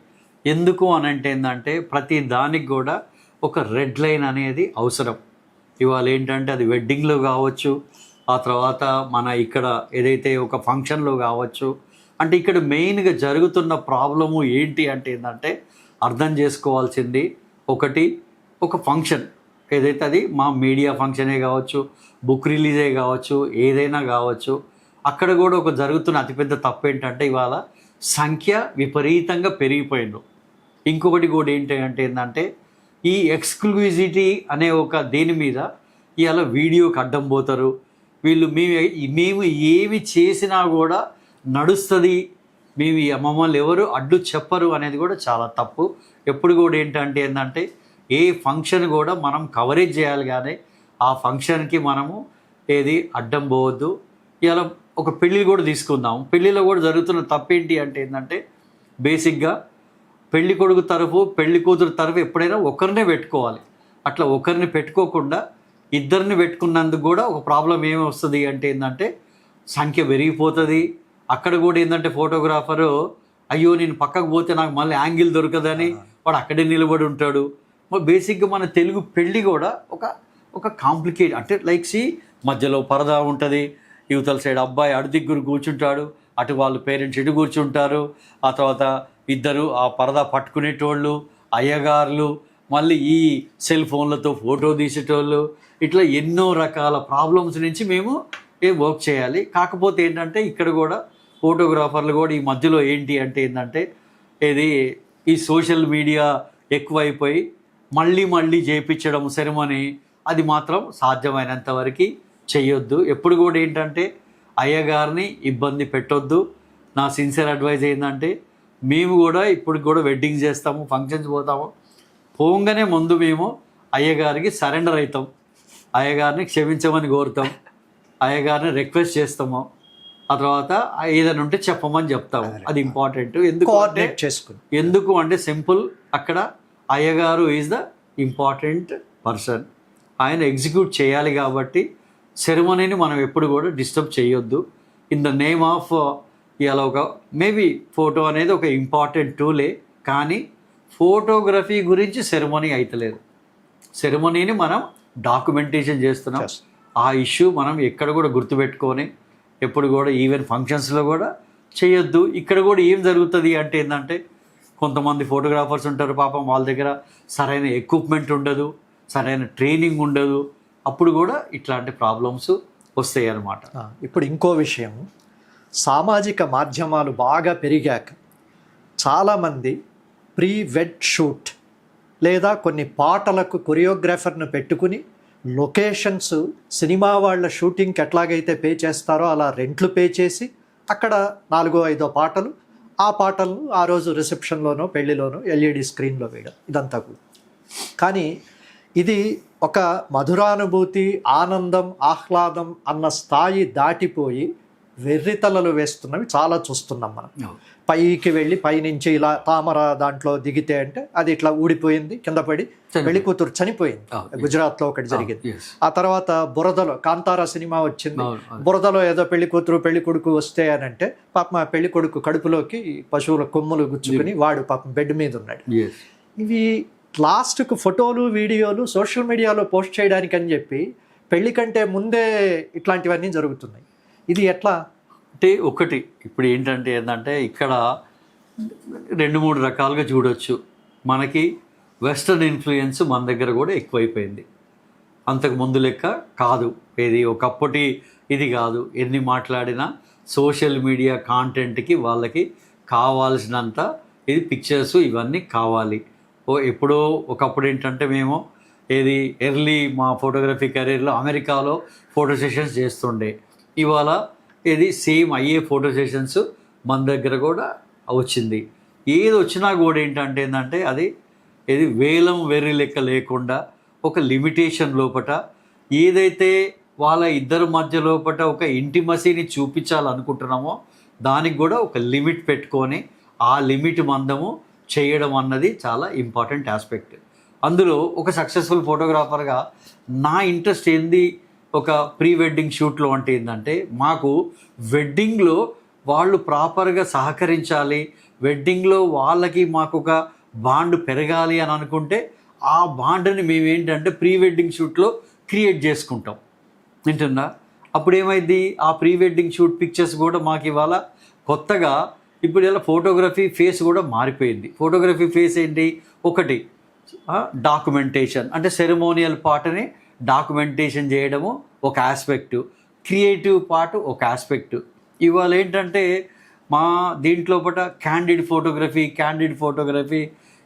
ఎందుకు అని అంటే ఏంటంటే ప్రతి దానికి కూడా ఒక రెడ్ లైన్ అనేది అవసరం. ఇవాళ ఏంటంటే అది వెడ్డింగ్లో కావచ్చు, ఆ తర్వాత మన ఇక్కడ ఏదైతే ఒక ఫంక్షన్లో కావచ్చు. అంటే ఇక్కడ మెయిన్గా జరుగుతున్న ప్రాబ్లము ఏంటి అంటే ఏంటంటే అర్థం చేసుకోవాల్సింది ఒకటి, ఒక ఫంక్షన్ ఏదైతే అది మా మీడియా ఫంక్షనే కావచ్చు, బుక్ రిలీజే కావచ్చు, ఏదైనా కావచ్చు, అక్కడ కూడా ఒక జరుగుతున్న అతిపెద్ద తప్పు ఏంటంటే ఇవాళ సంఖ్య విపరీతంగా పెరిగిపోయింది. ఇంకొకటి కూడా ఏంటంటే ఈ ఎక్స్క్లూజివిటీ అనే ఒక దేని మీద ఇవాళ వీడియోకి అడ్డం పోతారు వీళ్ళు. మేము ఏమి చేసినా కూడా నడుస్తుంది, మమ్మల్ని ఎవరు అడ్డు చెప్పరు అనేది కూడా చాలా తప్పు. ఎప్పుడు కూడా ఏంటంటే ఏ ఫంక్షన్ కూడా మనం కవరేజ్ చేయాలి, కానీ ఆ ఫంక్షన్కి మనము ఏది అడ్డం పోవద్దు. ఇలా ఒక పెళ్ళి కూడా తీసుకుందాం. పెళ్ళిలో కూడా జరుగుతున్న తప్పేంటి అంటే ఏంటంటే బేసిక్గా పెళ్లి కొడుకు తరఫు పెళ్లి కూతురు తరఫు ఎప్పుడైనా ఒకరినే పెట్టుకోవాలి. అట్లా ఒకరిని పెట్టుకోకుండా ఇద్దరిని పెట్టుకున్నందుకు కూడా ఒక ప్రాబ్లం ఏమి వస్తుంది అంటే ఏంటంటే సంఖ్య పెరిగిపోతుంది. అక్కడ కూడా ఏంటంటే ఫోటోగ్రాఫరు అయ్యో నేను పక్కకు పోతే నాకు మళ్ళీ యాంగిల్ దొరకదని వాడు అక్కడే నిలబడి ఉంటాడు. బేసిక్గా మన తెలుగు పెళ్ళి కూడా ఒక కాంప్లికేట్ అంటే మధ్యలో పరదా ఉంటుంది, యువతల సైడ్ అబ్బాయి అడుదిగ్గురు కూర్చుంటాడు, అటు వాళ్ళు పేరెంట్స్ ఇటు కూర్చుంటారు, ఆ తర్వాత ఇద్దరు ఆ పరదా పట్టుకునేటోళ్ళు అయ్యగారులు, మళ్ళీ ఈ సెల్ ఫోన్లతో ఫోటో తీసేటోళ్ళు, ఇట్లా ఎన్నో రకాల ప్రాబ్లమ్స్ నుంచి మేము వర్క్ చేయాలి. కాకపోతే ఏంటంటే ఇక్కడ కూడా ఫోటోగ్రాఫర్లు కూడా ఈ మధ్యలో ఏంటంటే ఈ సోషల్ మీడియా ఎక్కువైపోయి మళ్ళీ చేయించడం సెరమనీ, అది మాత్రం సాధ్యమైనంత వరకు చేయొద్దు. ఎప్పుడు కూడా ఏంటంటే అయ్యగారిని ఇబ్బంది పెట్టొద్దు. నా సిన్సియర్ అడ్వైజ్ ఏంటంటే మేము కూడా ఇప్పుడు కూడా వెడ్డింగ్స్ చేస్తాము, ఫంక్షన్స్ పోతాము, పోగానే ముందు మేము అయ్యగారికి సరెండర్ అవుతాం, అయ్యగారిని క్షమించమని కోరుతాం, అయ్యగారిని రిక్వెస్ట్ చేస్తాము, ఆ తర్వాత ఏదైనా ఉంటే చెప్పమని చెప్తాము. అది ఇంపార్టెంట్. ఎందుకు అంటే సింపుల్, అక్కడ అయ్యగారు ఈజ్ ద ఇంపార్టెంట్ పర్సన్, ఆయన ఎగ్జిక్యూట్ చేయాలి. కాబట్టి సెరమనీని మనం ఎప్పుడు కూడా డిస్టర్బ్ చేయొద్దు. ఇన్ ద నేమ్ ఆఫ్ ఇలా ఒక మేబీ ఫోటో అనేది ఒక ఇంపార్టెంట్ టూలే, కానీ ఫోటోగ్రఫీ గురించి సెరమనీ అయితలేదు. సెరమనీని మనం డాక్యుమెంటేషన్ చేస్తున్నాం. ఆ ఇష్యూ మనం ఎక్కడ కూడా గుర్తుపెట్టుకొని ఎప్పుడు కూడా ఈవెన్ ఫంక్షన్స్లో కూడా చేయొద్దు. ఇక్కడ కూడా ఏం జరుగుతుంది అంటే ఏంటంటే కొంతమంది ఫోటోగ్రాఫర్స్ ఉంటారు పాపం, వాళ్ళ దగ్గర సరైన ఎక్విప్మెంట్ ఉండదు, సరైన ట్రైనింగ్ ఉండదు, అప్పుడు కూడా ఇట్లాంటి ప్రాబ్లమ్స్ వస్తాయి అన్నమాట. ఇప్పుడు ఇంకో విషయం, సామాజిక మాధ్యమాలు బాగా పెరిగాక చాలామంది ప్రీ వెడ్ షూట్ లేదా కొన్ని పాటలకు కొరియోగ్రాఫర్ను పెట్టుకుని లొకేషన్స్ సినిమా వాళ్ళ షూటింగ్కి ఎట్లాగైతే పే చేస్తారో అలా రెంట్లు పే చేసి అక్కడ 4-5 పాటలు, ఆ పాటలను ఆ రోజు రిసెప్షన్లోనో పెళ్లిలోనో ఎల్ఈడి స్క్రీన్లో వేయడం, ఇదంతా కూడా. కానీ ఇది ఒక మధురానుభూతి, ఆనందం, ఆహ్లాదం అన్న స్థాయి దాటిపోయి వెర్రితలలు వేస్తున్నవి చాలా చూస్తున్నాం మనం. పైకి వెళ్ళి పైనుంచి ఇలా తామర దాంట్లో దిగితే అంటే అది ఇట్లా ఊడిపోయింది, కింద పడి పెళ్లి కూతురు చనిపోయింది. గుజరాత్లో ఒకటి జరిగింది. ఆ తర్వాత బురదలో కాంతారా సినిమా వచ్చింది, బురదలో ఏదో పెళ్లి కూతురు పెళ్లి కొడుకు వస్తే అని అంటే పాపం ఆ పెళ్లి కొడుకు కడుపులోకి పశువుల కొమ్ములు గుచ్చుకుని వాడు పాపం బెడ్ మీద ఉన్నాడు. ఇవి లాస్ట్కు ఫోటోలు వీడియోలు సోషల్ మీడియాలో పోస్ట్ చేయడానికి అని చెప్పి పెళ్లి కంటే ముందే ఇట్లాంటివన్నీ జరుగుతున్నాయి. ఇది ఎట్లా అంటే ఒకటి ఇప్పుడు ఏంటంటే ఇక్కడ 2-3 రకాలుగా చూడొచ్చు. మనకి వెస్టర్న్ ఇన్ఫ్లుయెన్స్ మన దగ్గర కూడా ఎక్కువైపోయింది. అంతకు ముందు లెక్క కాదు, ఇది ఒకప్పటి ఇది కాదు. ఎన్ని మాట్లాడినా సోషల్ మీడియా కాంటెంట్కి వాళ్ళకి కావాల్సినంత ఇది పిక్చర్స్ ఇవన్నీ కావాలి. ఎప్పుడో ఒకప్పుడు ఏంటంటే మేము ఎర్లీ మా ఫోటోగ్రఫీ కెరీర్లో అమెరికాలో ఫోటో సెషన్స్ చేస్తుండే. ఇవాళ సేమ్ అయ్యే ఫోటో సెషన్స్ మన దగ్గర కూడా వచ్చింది. ఏది వచ్చినా కూడా ఏంటంటే అది వేలం వెర్రి లెక్క లేకుండా ఒక లిమిటేషన్ లోపట ఏదైతే వాళ్ళ ఇద్దరి మధ్య లోపట ఒక ఇంటిమసీని చూపించాలనుకుంటున్నామో దానికి కూడా ఒక లిమిట్ పెట్టుకొని ఆ లిమిట్ మందము చేయడం అన్నది చాలా ఇంపార్టెంట్ ఆస్పెక్ట్. అందులో ఒక సక్సెస్ఫుల్ ఫోటోగ్రాఫర్గా నా ఇంట్రెస్ట్ ఏంది ఒక ప్రీ వెడ్డింగ్ షూట్లో అంటే ఏంటంటే మాకు వెడ్డింగ్లో వాళ్ళు ప్రాపర్గా సహకరించాలి, వెడ్డింగ్లో వాళ్ళకి మాకు ఒక బాండ్ పెరగాలి అని అనుకుంటే ఆ బాండ్ని మేమేంటంటే ప్రీ వెడ్డింగ్ షూట్లో క్రియేట్ చేసుకుంటాం. వింటుందా? అప్పుడు ఏమైంది, ఆ ప్రీ వెడ్డింగ్ షూట్ పిక్చర్స్ కూడా మాకు ఇవాళ కొత్తగా ఇప్పుడు ఇలా ఫోటోగ్రఫీ ఫేస్ కూడా మారిపోయింది. ఫోటోగ్రఫీ ఫేస్ ఏంటి, ఒకటి డాక్యుమెంటేషన్ అంటే సెరమోనియల్ పార్ట్ని డాక్యుమెంటేషన్ చేయడము ఒక ఆస్పెక్టు, క్రియేటివ్ పార్ట్ ఒక ఆస్పెక్టు. ఇవాళ ఏంటంటే మా దీంట్లోపట క్యాండిడ్ ఫోటోగ్రఫీ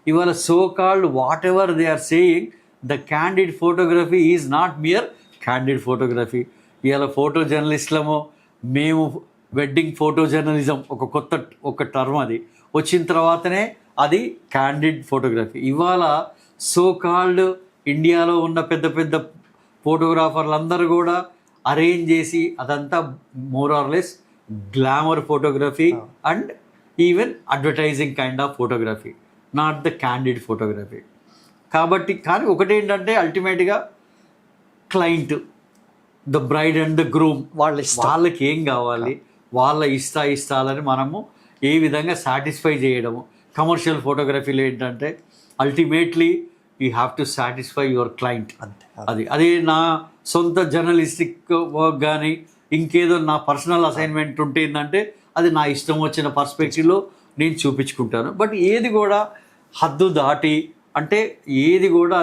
ఇవాళ so called whatever they are saying, the candid photography is not mere candid photography. ఇవాళ ఫోటో జర్నలిస్టులము మేము వెడ్డింగ్ ఫోటో జర్నలిజం ఒక టర్మ్ అది వచ్చిన తర్వాతనే అది క్యాండిడ్ ఫోటోగ్రఫీ. ఇవాళ సో కాల్డ్ ఇండియాలో ఉన్న పెద్ద ఫోటోగ్రాఫర్లు అందరూ కూడా అరేంజ్ చేసి అదంతా more or less glamour photography and even advertising kind of photography, not the candid photography. కాబట్టి కానీ ఒకటేంటంటే అల్టిమేట్గా client, the bride and the groom వాళ్ళకి ఏం కావాలి, వాళ్ళ ఇష్టాలని మనము ఏ విధంగా సాటిస్ఫై చేయడము. కమర్షియల్ ఫోటోగ్రఫీలో ఏంటంటే ultimately you have to satisfy your client. అదే నా సొంత జర్నలిస్టిక్ వర్క్ కానీ ఇంకేదో నా పర్సనల్ అసైన్మెంట్ ఉంటే ఏంటంటే అది నా ఇష్టం వచ్చిన పర్స్పెక్టివ్లో నేను చూపించుకుంటాను. బట్ ఏది కూడా హద్దు దాటి అంటే ఏది కూడా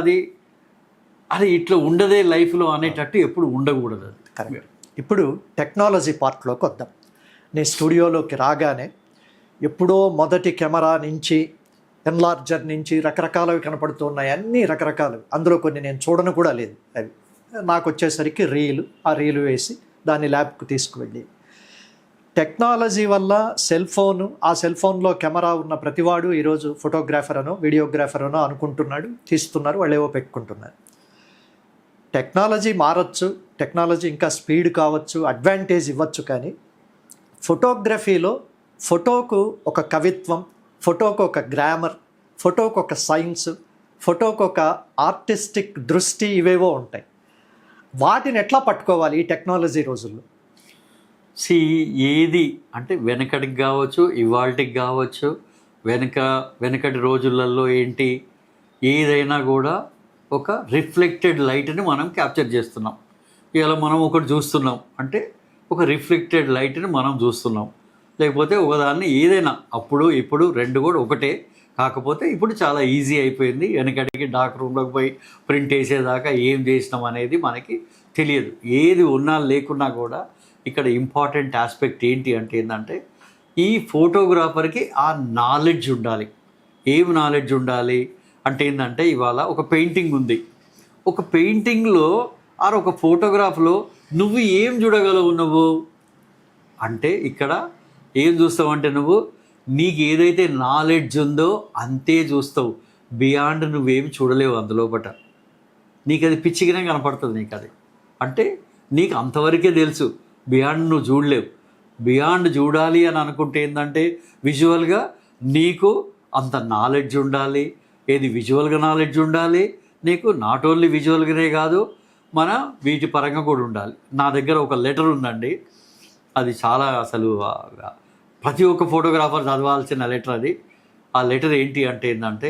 అది ఇట్లా ఉండదే లైఫ్లో అనేటట్టు ఎప్పుడు ఉండకూడదు. అది కరెక్ట్. ఇప్పుడు టెక్నాలజీ పార్ట్లోకి వద్దాం. నేను స్టూడియోలోకి రాగానే ఎప్పుడో మొదటి కెమెరా నుంచి ఎన్లార్జర్ నుంచి రకరకాలవి కనపడుతున్నాయి, అన్నీ రకరకాలు. అందులో కొన్ని నేను చూడను కూడా లేదు. అవి నాకు వచ్చేసరికి ఆ రీలు వేసి దాన్ని ల్యాబ్కు తీసుకువెళ్ళి, టెక్నాలజీ వల్ల ఆ సెల్ ఫోన్లో కెమెరా ఉన్న ప్రతివాడు ఈరోజు ఫోటోగ్రాఫర్ అనో వీడియోగ్రాఫర్ అనో అనుకుంటున్నాడు, తీస్తున్నారు, వాళ్ళు ఏవో పెట్టుకుంటున్నారు. టెక్నాలజీ మారచ్చు, టెక్నాలజీ ఇంకా స్పీడ్ కావచ్చు, అడ్వాంటేజ్ ఇవ్వచ్చు. కానీ ఫోటోగ్రఫీలో ఫోటోకు ఒక కవిత్వం, ఫోటోకు ఒక గ్రామర్, ఫోటోకు ఒక సైన్స్, ఫోటోకు ఒక ఆర్టిస్టిక్ దృష్టి ఇవేవో ఉంటాయి. వాటిని ఎట్లా పట్టుకోవాలి ఈ టెక్నాలజీ రోజుల్లో? ఏది అంటే వెనకటికి కావచ్చు, ఇవాళకి కావచ్చు, వెనకటి రోజులలో ఏంటి, ఏదైనా కూడా ఒక రిఫ్లెక్టెడ్ లైట్ని మనం క్యాప్చర్ చేస్తున్నాం. ఇలా మనం ఒకటి చూస్తున్నాం అంటే ఒక రిఫ్లెక్టెడ్ లైట్ని మనం చూస్తున్నాం. లేకపోతే ఒకదాన్ని ఏదైనా అప్పుడు ఇప్పుడు రెండు కూడా ఒకటే, కాకపోతే ఇప్పుడు చాలా ఈజీ అయిపోయింది. వెనకటికి డార్క్ రూమ్లోకి పోయి ప్రింట్ వేసేదాకా ఏం చేసినాం అనేది మనకి తెలియదు. ఏది ఉన్నా లేకున్నా కూడా ఇక్కడ ఇంపార్టెంట్ ఆస్పెక్ట్ ఏంటి అంటే ఏంటంటే ఈ ఫోటోగ్రాఫర్కి ఆ నాలెడ్జ్ ఉండాలి. ఏం నాలెడ్జ్ ఉండాలి అంటే ఏంటంటే ఇవాళ ఒక పెయింటింగ్ ఉంది. ఒక పెయింటింగ్లో ఆర్ ఒక ఫోటోగ్రాఫ్లో నువ్వు ఏం చూడగలవు నువ్వు అంటే ఇక్కడ ఏం చూస్తావు అంటే నువ్వు నీకు ఏదైతే నాలెడ్జ్ ఉందో అంతే చూస్తావు. బియాండ్ నువ్వేమి చూడలేవు అందులోపట. నీకు అది పిచ్చిగానే కనపడుతుంది. నీకు అది అంటే నీకు అంతవరకే తెలుసు, బియాండ్ నువ్వు చూడలేవు. బియాండ్ చూడాలి అని అనుకుంటే ఏంటంటే విజువల్గా నీకు అంత నాలెడ్జ్ ఉండాలి. ఏది విజువల్గా నాలెడ్జ్ ఉండాలి నీకు, నాట్ ఓన్లీ విజువల్గానే కాదు మన వీటి పరంగా కూడా ఉండాలి. నా దగ్గర ఒక లెటర్ ఉందండి, అది చాలా అసలు ప్రతి ఒక్క ఫోటోగ్రాఫర్ చదవాల్సిన లెటర్ అది. ఆ లెటర్ ఏంటి అంటే ఏంటంటే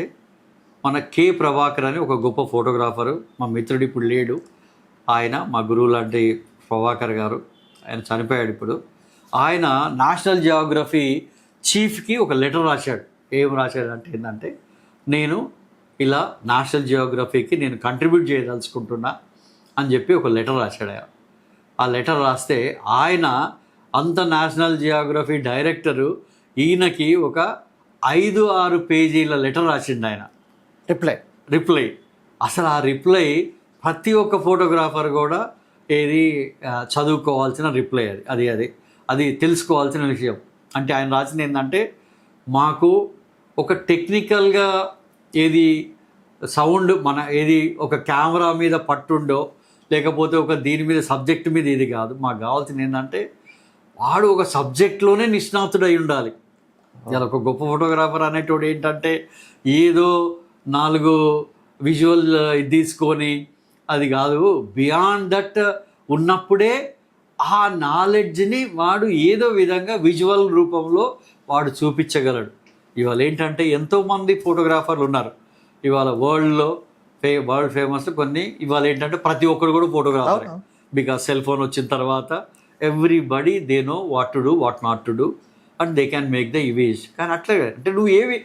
మన కే ప్రభాకర్ అని ఒక గొప్ప ఫోటోగ్రాఫరు, మా మిత్రుడు ఇప్పుడు లేడు, ఆయన మా గురువు లాంటి ప్రభాకర్ గారు, ఆయన చనిపోయాడు ఇప్పుడు. ఆయన నేషనల్ జియోగ్రఫీ చీఫ్కి ఒక లెటర్ రాశాడు. ఏం రాశాడంటే ఏంటంటే నేను ఇలా నేషనల్ జియోగ్రఫీకి నేను కంట్రిబ్యూట్ చేయదలుచుకుంటున్నా అని చెప్పి ఒక లెటర్ రాశాడు. ఆ లెటర్ రాస్తే ఆయన అంత నేషనల్ జియోగ్రఫీ డైరెక్టరు ఈయనకి ఒక 5-6 పేజీల లెటర్ రాసిండు ఆయన. రిప్లై అసలు ఆ రిప్లై ప్రతి ఒక్క ఫోటోగ్రాఫర్ కూడా ఏది చదువుకోవాల్సిన రిప్లై అది తెలుసుకోవాల్సిన విషయం. అంటే ఆయన రాసింది ఏంటంటే మాకు ఒక టెక్నికల్గా ఏది సౌండ్ మన ఏది ఒక కెమెరా మీద పట్టుండో లేకపోతే ఒక దీని మీద సబ్జెక్ట్ మీద ఇది కాదు, మాకు కావాల్సింది ఏంటంటే వాడు ఒక సబ్జెక్ట్లోనే నిష్ణాతుడై ఉండాలి. ఇలా ఒక గొప్ప ఫోటోగ్రాఫర్ అనేటోడు ఏంటంటే ఏదో 4 విజువల్ ఇది తీసుకొని అది కాదు, బియాండ్ దట్ ఉన్నప్పుడే ఆ నాలెడ్జ్ని వాడు ఏదో విధంగా విజువల్ రూపంలో వాడు చూపించగలడు. ఇవాళ ఏంటంటే ఎంతోమంది ఫోటోగ్రాఫర్లు ఉన్నారు ఇవాళ వరల్డ్ ఫేమస్ కొన్ని. ఇవాళ ఏంటంటే ప్రతి ఒక్కరు కూడా ఫోటోగ్రాఫర్, బికాజ్ సెల్ ఫోన్ వచ్చిన తర్వాత everybody they know what to do what not to do and they can make the image. కానీ అట్లాగే అంటే నువ్వేమి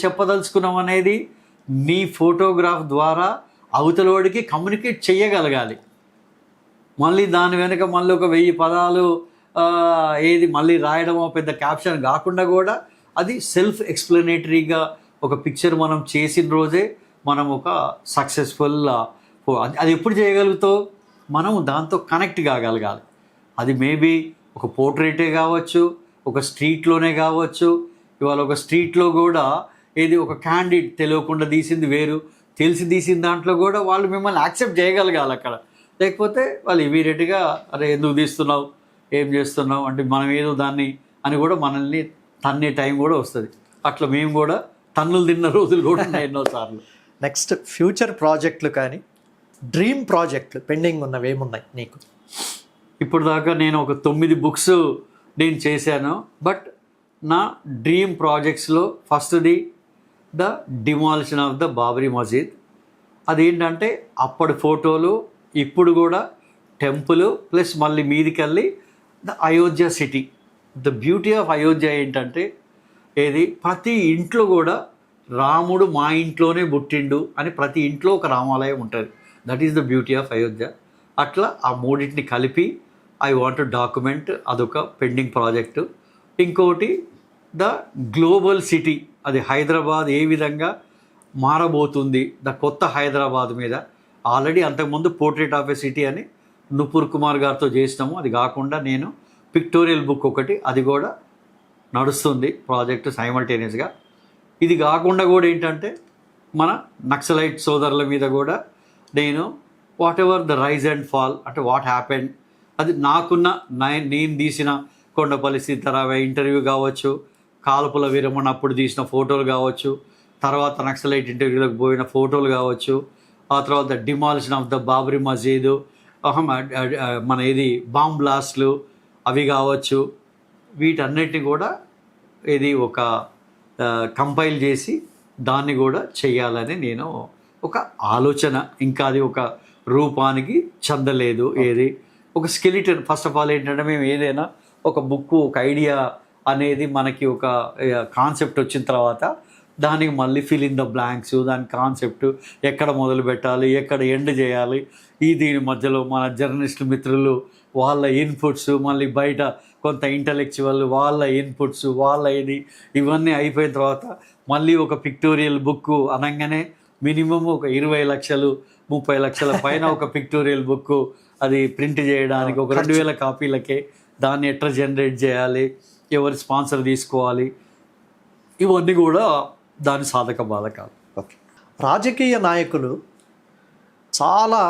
చెప్పదలుచుకున్నావు అనేది నీ ఫోటోగ్రాఫ్ ద్వారా అవతలవాడికి కమ్యూనికేట్ చేయగలగాలి. మళ్ళీ దాని వెనుక మళ్ళీ ఒక 1000 పదాలు ఏది మళ్ళీ రాయడమో పెద్ద క్యాప్షన్ కాకుండా కూడా అది సెల్ఫ్ ఎక్స్ప్లెనేటరీగా ఒక పిక్చర్ మనం చేసిన రోజే మనం ఒక సక్సెస్ఫుల్ అది ఎప్పుడు చేయగలుగుతావు, మనం దాంతో కనెక్ట్ కాగలగాలి. అది మేబీ ఒక పోర్ట్రేటే కావచ్చు, ఒక స్ట్రీట్లోనే కావచ్చు. ఇవాళ ఒక స్ట్రీట్లో కూడా ఏది ఒక క్యాండిడ్ తెలియకుండా తీసింది వేరు, తెలిసి తీసిన దాంట్లో కూడా వాళ్ళు మిమ్మల్ని యాక్సెప్ట్ చేయగలగాలి అక్కడ. లేకపోతే వాళ్ళు ఇమీడియట్గా అరే ఎందుకు తీస్తున్నావు, ఏం చేస్తున్నావు అంటే మనం ఏదో దాన్ని అని కూడా మనల్ని తన్నే టైం కూడా వస్తుంది. అట్లా మేము కూడా తన్నులు తిన్న రోజులు కూడా ఉన్నాయి ఎన్నోసార్లు. నెక్స్ట్ ఫ్యూచర్ ప్రాజెక్టులు కానీ డ్రీమ్ ప్రాజెక్టులు పెండింగ్ ఉన్నవి ఏమున్నాయి నీకు? ఇప్పుడు దాకా నేను ఒక 9 బుక్స్ నేను చేశాను. బట్ నా డ్రీమ్ ప్రాజెక్ట్స్లో ఫస్ట్ది the demolition of the Babri Masjid. అదేంటంటే అప్పటి ఫోటోలు ఇప్పుడు కూడా టెంపుల్ ప్లస్ మళ్ళీ మీదికెళ్ళి the Ayodhya city. The beauty of Ayodhya ఏంటంటే ఏది ప్రతి ఇంట్లో కూడా రాముడు మా ఇంట్లోనే పుట్టిండు అని ప్రతి ఇంట్లో ఒక రామాలయం ఉంటుంది. That is the beauty of Ayodhya. అట్లా ఆ మూడింటిని కలిపి ఐ వాంట్ టు డాక్యుమెంట్, అదొక పెండింగ్ ప్రాజెక్టు. ఇంకోటి ద గ్లోబల్ సిటీ, అది హైదరాబాద్ ఏ విధంగా మారబోతుంది, ద కొత్త హైదరాబాద్ మీద. ఆల్రెడీ అంతకుముందు పోర్ట్రేట్ ఆఫ్ ఎ సిటీ అని నుపూర్ కుమార్ గారితో చేసినాము. అది కాకుండా నేను పిక్టోరియల్ బుక్ ఒకటి, అది కూడా నడుస్తుంది ప్రాజెక్టు సైమల్టేనియస్గా. ఇది కాకుండా కూడా ఏంటంటే మన నక్సలైట్ సోదరుల మీద కూడా నేను whatever the rise and fall అంటే వాట్ హ్యాపెండ్, అది నాకున్న నేను తీసిన కొండపల్లి సీతారామయ్య ఇంటర్వ్యూ కావచ్చు, కాల్పుల విరమణ అప్పుడు తీసిన ఫోటోలు కావచ్చు, తర్వాత నక్సలైట్ ఇంటర్వ్యూలకు పోయిన ఫోటోలు కావచ్చు, ఆ తర్వాత డిమాలిషన్ ఆఫ్ ద బాబరీ మసీదు, మన ఇది బాంబ్ బ్లాస్ట్లు అవి కావచ్చు. వీటన్నిటిని కూడా ఇది ఒక కంపైల్ చేసి దాన్ని కూడా చేయాలని నేను ఒక ఆలోచన. ఇంకా అది ఒక రూపానికి చెందలేదు. ఏది ఒక స్కెలిటన్. ఫస్ట్ ఆఫ్ ఆల్ ఏంటంటే మేము ఏదైనా ఒక బుక్ ఒక ఐడియా అనేది మనకి ఒక కాన్సెప్ట్ వచ్చిన తర్వాత దానికి మళ్ళీ ఫిల్ ఇన్ ద బ్లాంక్స్, దాని కాన్సెప్ట్ ఎక్కడ మొదలు పెట్టాలి, ఎక్కడ ఎండ్ చేయాలి, దీని మధ్యలో మన జర్నలిస్ట్ మిత్రులు వాళ్ళ ఇన్పుట్స్, మళ్ళీ బయట కొంత ఇంటలెక్చువల్ వాళ్ళ ఇన్పుట్స్, వాళ్ళ ఇవన్నీ అయిపోయిన తర్వాత మళ్ళీ ఒక పిక్టోరియల్ బుక్ అనగానే మినిమం ఒక 20 లక్షలు 30 లక్షల పైన ఒక పిక్టోరియల్ బుక్ అది ప్రింట్ చేయడానికి ఒక 2000 కాపీలకే. దాన్ని ఎట్లా జనరేట్ చేయాలి, ఎవరి స్పాన్సర్ తీసుకోవాలి, ఇవన్నీ కూడా దాని సాధక బాధకాలు. ఓకే. రాజకీయ నాయకులు చాలా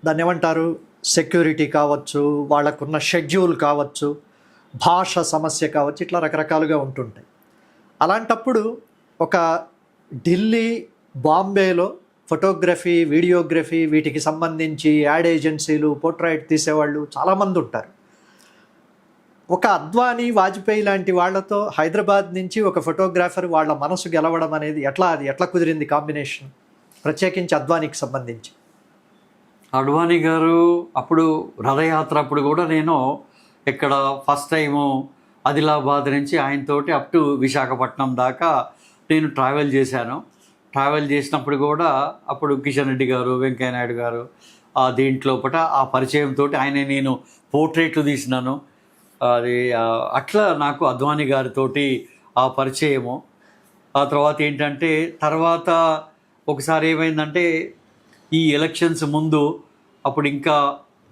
దాన్ని ఏమంటారు, సెక్యూరిటీ కావచ్చు, వాళ్ళకున్న షెడ్యూల్ కావచ్చు, భాష సమస్య కావచ్చు, ఇట్లా రకరకాలుగా ఉంటుంటాయి. అలాంటప్పుడు ఒక ఢిల్లీ, బాంబేలో ఫోటోగ్రఫీ, వీడియోగ్రఫీ వీటికి సంబంధించి యాడ్ ఏజెన్సీలు, పోర్ట్రైట్ తీసేవాళ్ళు చాలామంది ఉంటారు. ఒక అద్వానీ, వాజ్పేయి లాంటి వాళ్ళతో హైదరాబాద్ నుంచి ఒక ఫోటోగ్రాఫర్ వాళ్ళ మనసు గెలవడం అనేది ఎట్లా కుదిరింది కాంబినేషన్, ప్రత్యేకించి అద్వానీకి సంబంధించి? అడ్వాణి గారు అప్పుడు రథయాత్ర అప్పుడు కూడా నేను ఇక్కడ ఫస్ట్ టైము ఆదిలాబాద్ నుంచి ఆయనతోటి అప్ టు విశాఖపట్నం దాకా నేను ట్రావెల్ చేశాను. ట్రావెల్ చేసినప్పుడు కూడా అప్పుడు కిషన్ రెడ్డి గారు, వెంకయ్య నాయుడు గారు దీంట్లో ఆ పరిచయంతో నేను పోర్ట్రేట్లు తీసినాను. అది అట్లా నాకు అద్వానీ గారితోటి ఆ పరిచయము. ఆ తర్వాత ఏంటంటే తర్వాత ఒకసారి ఏమైందంటే ఈ ఎలక్షన్స్ ముందు అప్పుడు ఇంకా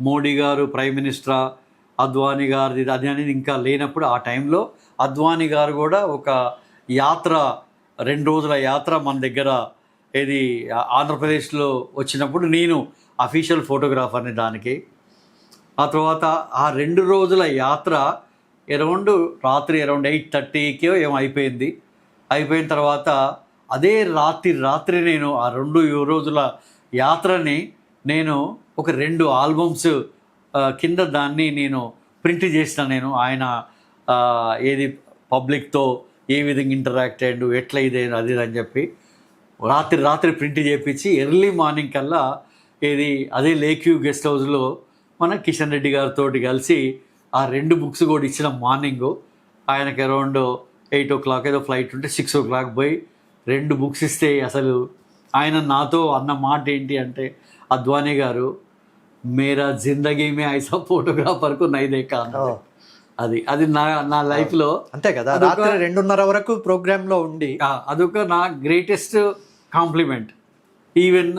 మోడీ గారు ప్రైమ్ మినిస్టర్, అద్వానీ గారిది అది అనేది ఇంకా లేనప్పుడు ఆ టైంలో అద్వానీ గారు కూడా ఒక యాత్ర 2 రోజుల యాత్ర మన దగ్గర ఆంధ్రప్రదేశ్లో వచ్చినప్పుడు నేను అఫీషియల్ ఫోటోగ్రాఫర్ని దానికి. ఆ తర్వాత ఆ 2 రోజుల యాత్ర రాత్రి అరౌండ్ 8:30కి ఏమో అయిపోయింది. అయిపోయిన తర్వాత అదే రాత్రి నేను ఆ 2 రోజుల యాత్రని నేను ఒక 2 ఆల్బమ్స్ కింద దాన్ని నేను ప్రింట్ చేసిన. నేను ఆయన పబ్లిక్తో ఏ విధంగా ఇంటరాక్ట్ అయ్యాడు, ఎట్లా అది అని చెప్పి రాత్రి ప్రింట్ చేయించి ఎర్లీ మార్నింగ్ కల్లా అదే లేక్ వ్యూ గెస్ట్ హౌస్లో మన కిషన్ రెడ్డి గారితో కలిసి ఆ 2 బుక్స్ కూడా ఇచ్చిన. మార్నింగు ఆయనకి అరౌండ్ 8 o'clock ఏదో ఫ్లైట్ ఉంటే 6 o'clock పోయి 2 బుక్స్ ఇస్తే అసలు ఆయన నాతో అన్న మాట ఏంటి అంటే, అద్వానీ గారు మేరా జిందగీ మే ఐసా ఫోటోగ్రాఫర్కు నైదేకా అన్నది. అది నా లైఫ్లో అంతే కదా. రాత్రి 2:30 వరకు ప్రోగ్రాంలో ఉండి అదొక నా గ్రేటెస్ట్ కాంప్లిమెంట్. ఈవెన్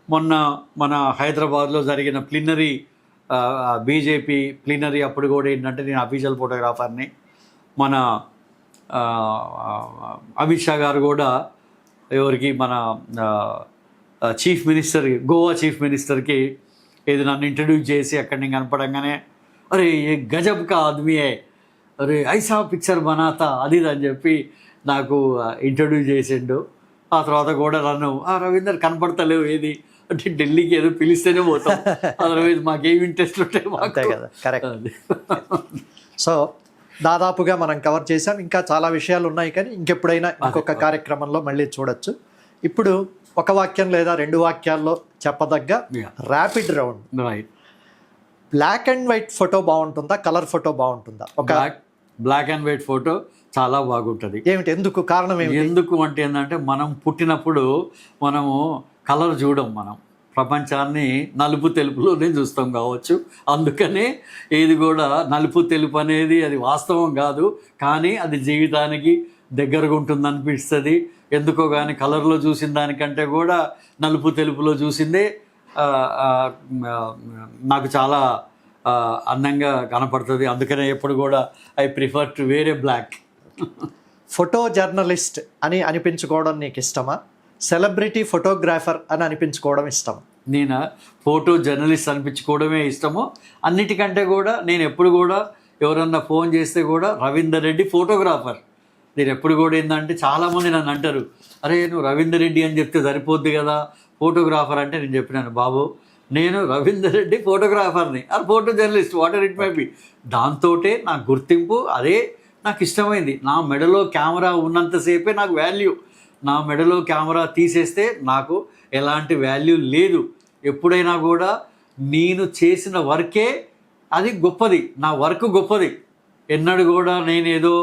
మొన్న మన హైదరాబాద్లో జరిగిన ప్లీనరీ, బీజేపీ ప్లీనరీ అప్పుడు కూడా ఏంటంటే నేను అఫీషియల్ ఫోటోగ్రాఫర్ని. మన అమిత్ షా గారు కూడా మన చీఫ్ మినిస్టర్, గోవా చీఫ్ మినిస్టర్కి నన్ను ఇంట్రడ్యూస్ చేసి అక్కడ నేను కనపడంగానే అరే ఏ గజబ్ కా ఆద్మీ హై, అరే ఐసా పిక్చర్ బనాతా అది అని చెప్పి నాకు ఇంట్రడ్యూస్ చేసిండు. ఆ తర్వాత కూడా నన్ను రవీందర్ కనపడతలేవు అంటే ఢిల్లీకి ఏదో పిలిస్తేనే పోతాం, అదర్వైజ్ మాకేం ఇంట్రెస్ట్ ఉంటాయి అంతే కదా. కరెక్ట్. సో దాదాపుగా మనం కవర్ చేసాం. ఇంకా చాలా విషయాలు ఉన్నాయి, కానీ ఇంకెప్పుడైనా ఇంకొక కార్యక్రమంలో మళ్ళీ చూడొచ్చు. ఇప్పుడు ఒక వాక్యం లేదా 2 వాక్యాల్లో చెప్పదగ్గ rapid round. Black and white photo బాగుంటుందా, కలర్ ఫోటో బాగుంటుందా? బ్లాక్ అండ్ వైట్ ఫోటో చాలా బాగుంటుంది. ఏమిటి, ఎందుకు, కారణం ఏమిటి? ఎందుకు అంటే ఏంటంటే మనం పుట్టినప్పుడు మనము కలర్ చూడం, మనం ప్రపంచాన్ని నలుపు తెలుపులోనే చూస్తాం కావచ్చు. అందుకనే ఏది కూడా నలుపు తెలుపు అనేది అది వాస్తవం కాదు, కానీ అది జీవితానికి దగ్గరగా ఉంటుంది అనిపిస్తుంది. ఎందుకో కానీ కలర్లో చూసిన దానికంటే కూడా నలుపు తెలుపులో చూసిందే నాకు చాలా అందంగా కనపడుతుంది. అందుకనే ఎప్పుడు కూడా I prefer to wear a black. Photo journalist అని అనిపించుకోవడం నీకు ఇష్టమా, సెలబ్రిటీ ఫోటోగ్రాఫర్ అని అనిపించుకోవడం ఇష్టమా? నేను ఫోటో జర్నలిస్ట్ అనిపించుకోవడమే ఇష్టము. అన్నిటికంటే కూడా నేను ఎప్పుడు కూడా ఎవరన్నా ఫోన్ చేస్తే కూడా రవీందర్ రెడ్డి ఫోటోగ్రాఫర్. నేను ఎప్పుడు కూడా ఏంటంటే చాలామంది నన్ను అంటారు, అరే నువ్వు రవీందర్ రెడ్డి అని చెప్తే సరిపోద్ది కదా ఫోటోగ్రాఫర్ అంటే. నేను చెప్పినాను, బాబు నేను రవీందర్ రెడ్డి ఫోటోగ్రాఫర్ని, or photo journalist, whatever it may be. దాంతోటే నాకు గుర్తింపు, అదే నాకు ఇష్టమైంది. నా మెడలో కెమెరా ఉన్నంతసేపే నాకు వాల్యూ. నా మెడలో కెమెరా తీసేస్తే నాకు ఎలాంటి వాల్యూ లేదు. ఎప్పుడైనా కూడా నేను చేసిన వర్కే అది గొప్పది, నా వర్క్ గొప్పది. ఎన్నడూ కూడా నేను ఏదో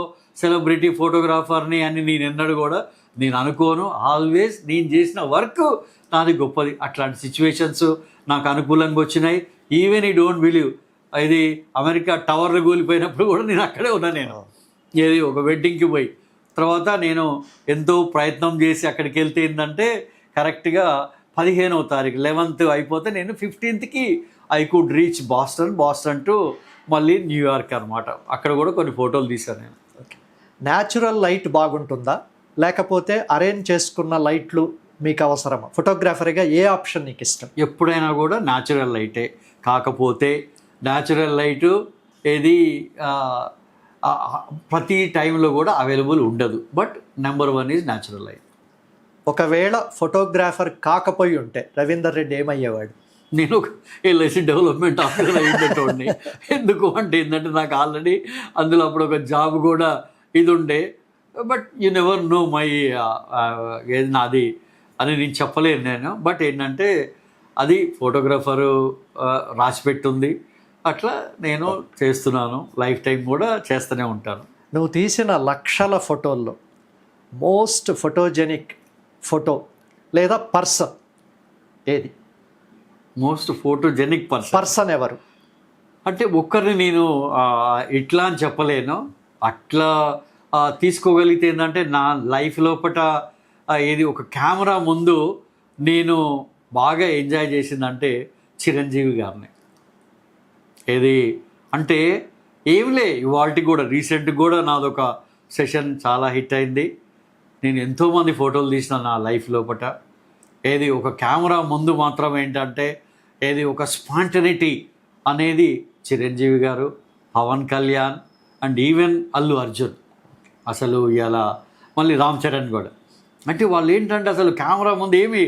సెలబ్రిటీ ఫోటోగ్రాఫర్ని అని నేను ఎన్నడూ కూడా నేను అనుకోను. ఆల్వేస్ నేను చేసిన వర్క్ నాది గొప్పది. అట్లాంటి సిచ్యువేషన్స్ నాకు అనుకూలంగా వచ్చినాయి. ఈవెన్ ఈ డోంట్ బిలీవ్, ఇది అమెరికా టవర్లు కూలిపోయినప్పుడు కూడా నేను అక్కడే ఉన్నా. నేను ఏది ఒక వెడ్డింగ్కి పోయి తర్వాత నేను ఎంతో ప్రయత్నం చేసి అక్కడికి వెళ్తే ఏంటంటే కరెక్ట్గా 15వ తారీఖు 11th అయిపోతే నేను 15th I could reach Boston to మళ్ళీ న్యూయార్క్ అనమాట. అక్కడ కూడా కొన్ని ఫోటోలు తీశాను నేను. న్యాచురల్ లైట్ బాగుంటుందా లేకపోతే అరేంజ్ చేసుకున్న లైట్లు మీకు అవసరమా? ఫోటోగ్రాఫర్గా ఏ ఆప్షన్ నీకు ఇష్టం? ఎప్పుడైనా కూడా న్యాచురల్ లైటే. కాకపోతే న్యాచురల్ లైటు ఏది ప్రతి టైంలో కూడా అవైలబుల్ ఉండదు. But number 1 is natural light. ఒకవేళ ఫోటోగ్రాఫర్ కాకపోయి ఉంటే రవీందర్ రెడ్డి ఏమయ్యేవాడు? నేను ఒక ఎల్ఐసి డెవలప్మెంట్ ఆఫీసర్ అయ్యేటోడిని. ఎందుకు అంటే ఏంటంటే నాకు ఆల్రెడీ అందులో అప్పుడు ఒక జాబ్ కూడా ఇది ఉండే. But you never know my ఏది నాది అని నేను చెప్పలేను నేను. బట్ ఏంటంటే అది ఫోటోగ్రాఫరు రాసి పెట్టుంది, అట్లా నేను చేస్తున్నాను. లైఫ్ టైం కూడా చేస్తూనే ఉంటాను. నువ్వు తీసిన లక్షల ఫోటోల్లో మోస్ట్ ఫోటోజెనిక్ ఫోటో లేదా పర్సన్ ఏది? మోస్ట్ ఫోటోజెనిక్ పర్సన్ ఎవరు అంటే ఒక్కరిని నేను ఇట్లా అని చెప్పలేను. అట్లా తీసుకోగలిగితే ఏంటంటే నా లైఫ్ లోపల ఏది ఒక కెమెరా ముందు నేను బాగా ఎంజాయ్ చేసిందంటే చిరంజీవి గారిని. ఏది అంటే ఏమిలే ఇవాళకి కూడా రీసెంట్గా కూడా నాదొక సెషన్ చాలా హిట్ అయింది. నేను ఎంతోమంది ఫోటోలు తీసిన నా లైఫ్ లోపల. ఏది ఒక కెమెరా ముందు మాత్రం ఏంటంటే ఏది ఒక స్పాంటనిటీ అనేది చిరంజీవి గారు, పవన్ కళ్యాణ్ అండ్ ఈవెన్ అల్లు అర్జున్. అసలు ఇలా మళ్ళీ రామ్ చరణ్ కూడా. అంటే వాళ్ళు ఏంటంటే అసలు కెమెరా ముందు ఏమి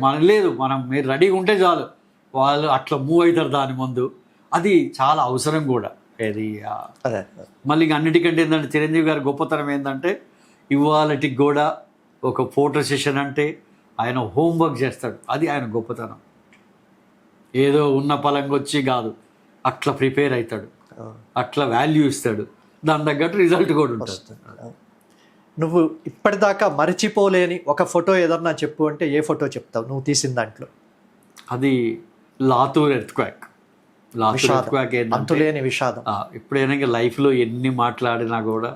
మనలేదు, మీరు రెడీగా ఉంటే చాలు వాళ్ళు అట్లా మూవ్ అవుతారు దాని ముందు. అది చాలా అవసరం కూడా. ఏది మళ్ళీ అన్నిటికంటే ఏంటంటే చిరంజీవి గారి గొప్పతనం ఏంటంటే ఇవాళకి కూడా ఒక ఫోటో సెషన్ అంటే ఆయన హోంవర్క్ చేస్తాడు. అది ఆయన గొప్పతనం. ఏదో ఉన్న పలంగా వచ్చి కాదు, అట్లా ప్రిపేర్ అవుతాడు, అట్లా వాల్యూ ఇస్తాడు, దాని తగ్గట్టు రిజల్ట్ కూడా ఉంటుంది. నువ్వు ఇప్పటిదాకా మర్చిపోలేని ఒక ఫోటో ఏదన్నా చెప్పు అంటే ఏ ఫోటో చెప్తావు నువ్వు తీసిన దాంట్లో? అది లాతూర్ ఎర్త్క్వాక్. అంతులేని విషాదం. ఎప్పుడైనా ఇంకా లైఫ్లో ఎన్ని మాట్లాడినా కూడా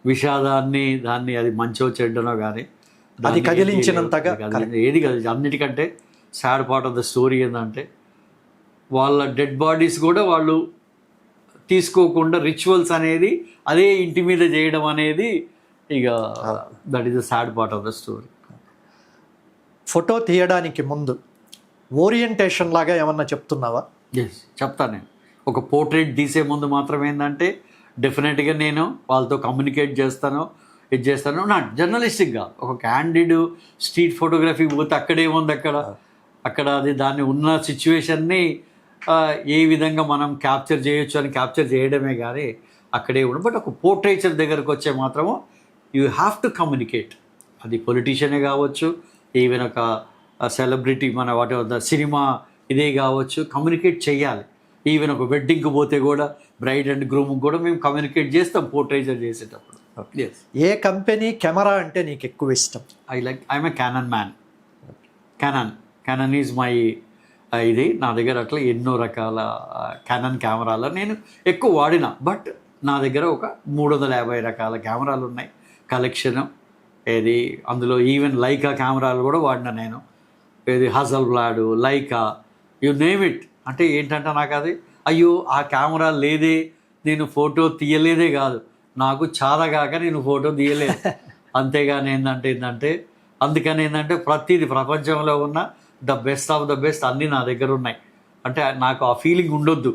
విషాదాన్ని దాన్ని అది మంచో చెడ్డనో కానీ అది కదిలించినంతగా ఏది కదిలి. అన్నిటికంటే sad part of the story ఏంటంటే వాళ్ళ డెడ్ బాడీస్ కూడా వాళ్ళు తీసుకోకుండా రిచువల్స్ అనేది అదే ఇంటి మీద చేయడం అనేది ఇక that is the sad part of the story. Photo తీయడానికి ముందు ఓరియంటేషన్ లాగా ఏమన్నా చెప్తున్నావా? ఎస్, చెప్తాను నేను. ఒక పోర్ట్రేట్ తీసే ముందు మాత్రం ఏంటంటే డెఫినెట్గా నేను వాళ్ళతో కమ్యూనికేట్ చేస్తాను, ఇది చేస్తాను. నా జర్నలిస్టిక్గా ఒక క్యాండిడ్ స్ట్రీట్ ఫోటోగ్రఫీకి పోతే అక్కడేముంది, అక్కడ అది దాన్ని ఉన్న సిచ్యువేషన్ని ఏ విధంగా మనం క్యాప్చర్ చేయొచ్చు అని క్యాప్చర్ చేయడమే కానీ అక్కడే ఉండదు. బట్ ఒక పోర్ట్రేచర్ దగ్గరకు వచ్చే మాత్రము యూ హ్యావ్ టు కమ్యూనికేట్. అది పొలిటీషియనే కావచ్చు, ఈవెన్ ఒక సెలబ్రిటీ మన వాటి సినిమా ఇదే కావచ్చు, కమ్యూనికేట్ చేయాలి. ఈవెన్ ఒక వెడ్డింగ్కి పోతే కూడా బ్రైడ్ అండ్ గ్రూమ్కి కూడా మేము కమ్యూనికేట్ చేస్తాం పోర్ట్రేచర్ చేసేటప్పుడు. ఏ కంపెనీ కెమెరా అంటే నీకు ఎక్కువ ఇష్టం? I'm a canon man. Canon is my ఇది. నా దగ్గర అట్లా ఎన్నో రకాల క్యానన్ కెమెరాలు నేను ఎక్కువ వాడిన. బట్ నా దగ్గర ఒక 350 రకాల కెమెరాలు ఉన్నాయి కలెక్షన్. ఏది అందులో ఈవెన్ లైకా కెమెరాలు కూడా వాడిన నేను. ఏది హజల్బ్లాడ్, లైకా, యు నేమ్ ఇట్. అంటే ఏంటంటే నాకు అది అయ్యో ఆ కెమెరా లేదే, నేను ఫోటో తీయలేదే కాదు, నాకు చాదగాక నేను ఫోటో తీయలేదు. అంతేగాని ఏంటంటే అందుకని ఏంటంటే ప్రతిదీ ప్రపంచంలో ఉన్న the best of the best అన్నీ నా దగ్గర ఉన్నాయి. అంటే నాకు ఆ ఫీలింగ్ ఉండొద్దు,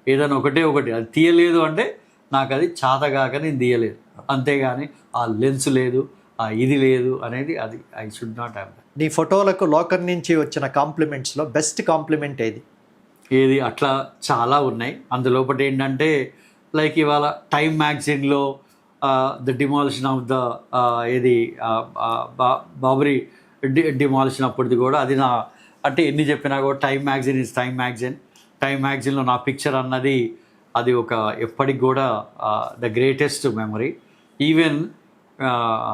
ఏదైనా ఒకటి అది తీయలేదు అంటే నాకు అది చాదగాక నేను తీయలేదు. అంతేగాని ఆ లెన్స్ లేదు, ఆ ఇది లేదు అనేది అది ఐ షుడ్ నాట్ హ్యావ్. నీ ఫోటోలకు లోకల్ నుంచి వచ్చిన కాంప్లిమెంట్స్లో బెస్ట్ కాంప్లిమెంట్ ఏది? అట్లా చాలా ఉన్నాయి. అందులోపటి ఏంటంటే లైక్ ఇవాళ టైమ్ మ్యాగజైన్లో ద డిమాలిషన్ ఆఫ్ ద ఏది బాబరీ డిమాలిషన్ అప్పటిది కూడా అది నా అంటే ఎన్ని చెప్పినా కూడా Time magazine is Time magazine. Time మ్యాగజైన్లో నా పిక్చర్ అన్నది అది ఒక ఎప్పటికి కూడా ద గ్రేటెస్ట్ మెమరీ. ఈవెన్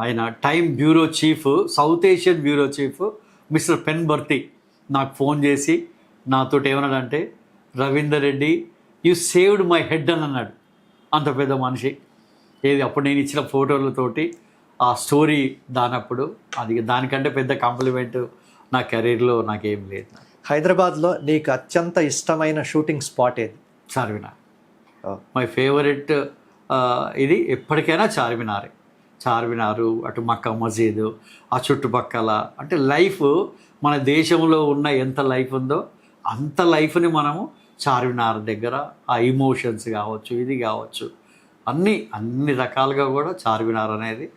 ఆయన Time bureau chief, South Asian bureau chief mister Penberthy నాకు ఫోన్ చేసి నాతోటి ఏమన్నాడంటే, Ravinder Reddy you saved my head అని అన్నాడు. అంత పెద్ద మనిషి. ఏది అప్పుడు నేను ఇచ్చిన ఫోటోలతోటి ఆ స్టోరీ దానప్పుడు అది దానికంటే పెద్ద కాంప్లిమెంట్ నా కెరీర్లో నాకేం లేదు. హైదరాబాద్లో నీకు అత్యంత ఇష్టమైన షూటింగ్ స్పాట్ ఏది? చార్మినార్. మై ఫేవరెట్ ఇది ఎప్పటికైనా చార్మినారు, అటు మక్కా మసీదు, ఆ చుట్టుపక్కల. అంటే లైఫ్ మన దేశంలో ఉన్న ఎంత లైఫ్ ఉందో అంత లైఫ్ని మనము చార్మినార్ దగ్గర ఆ ఇమోషన్స్ కావచ్చు, ఇది కావచ్చు, అన్ని రకాలుగా కూడా చార్మినార్ అనేది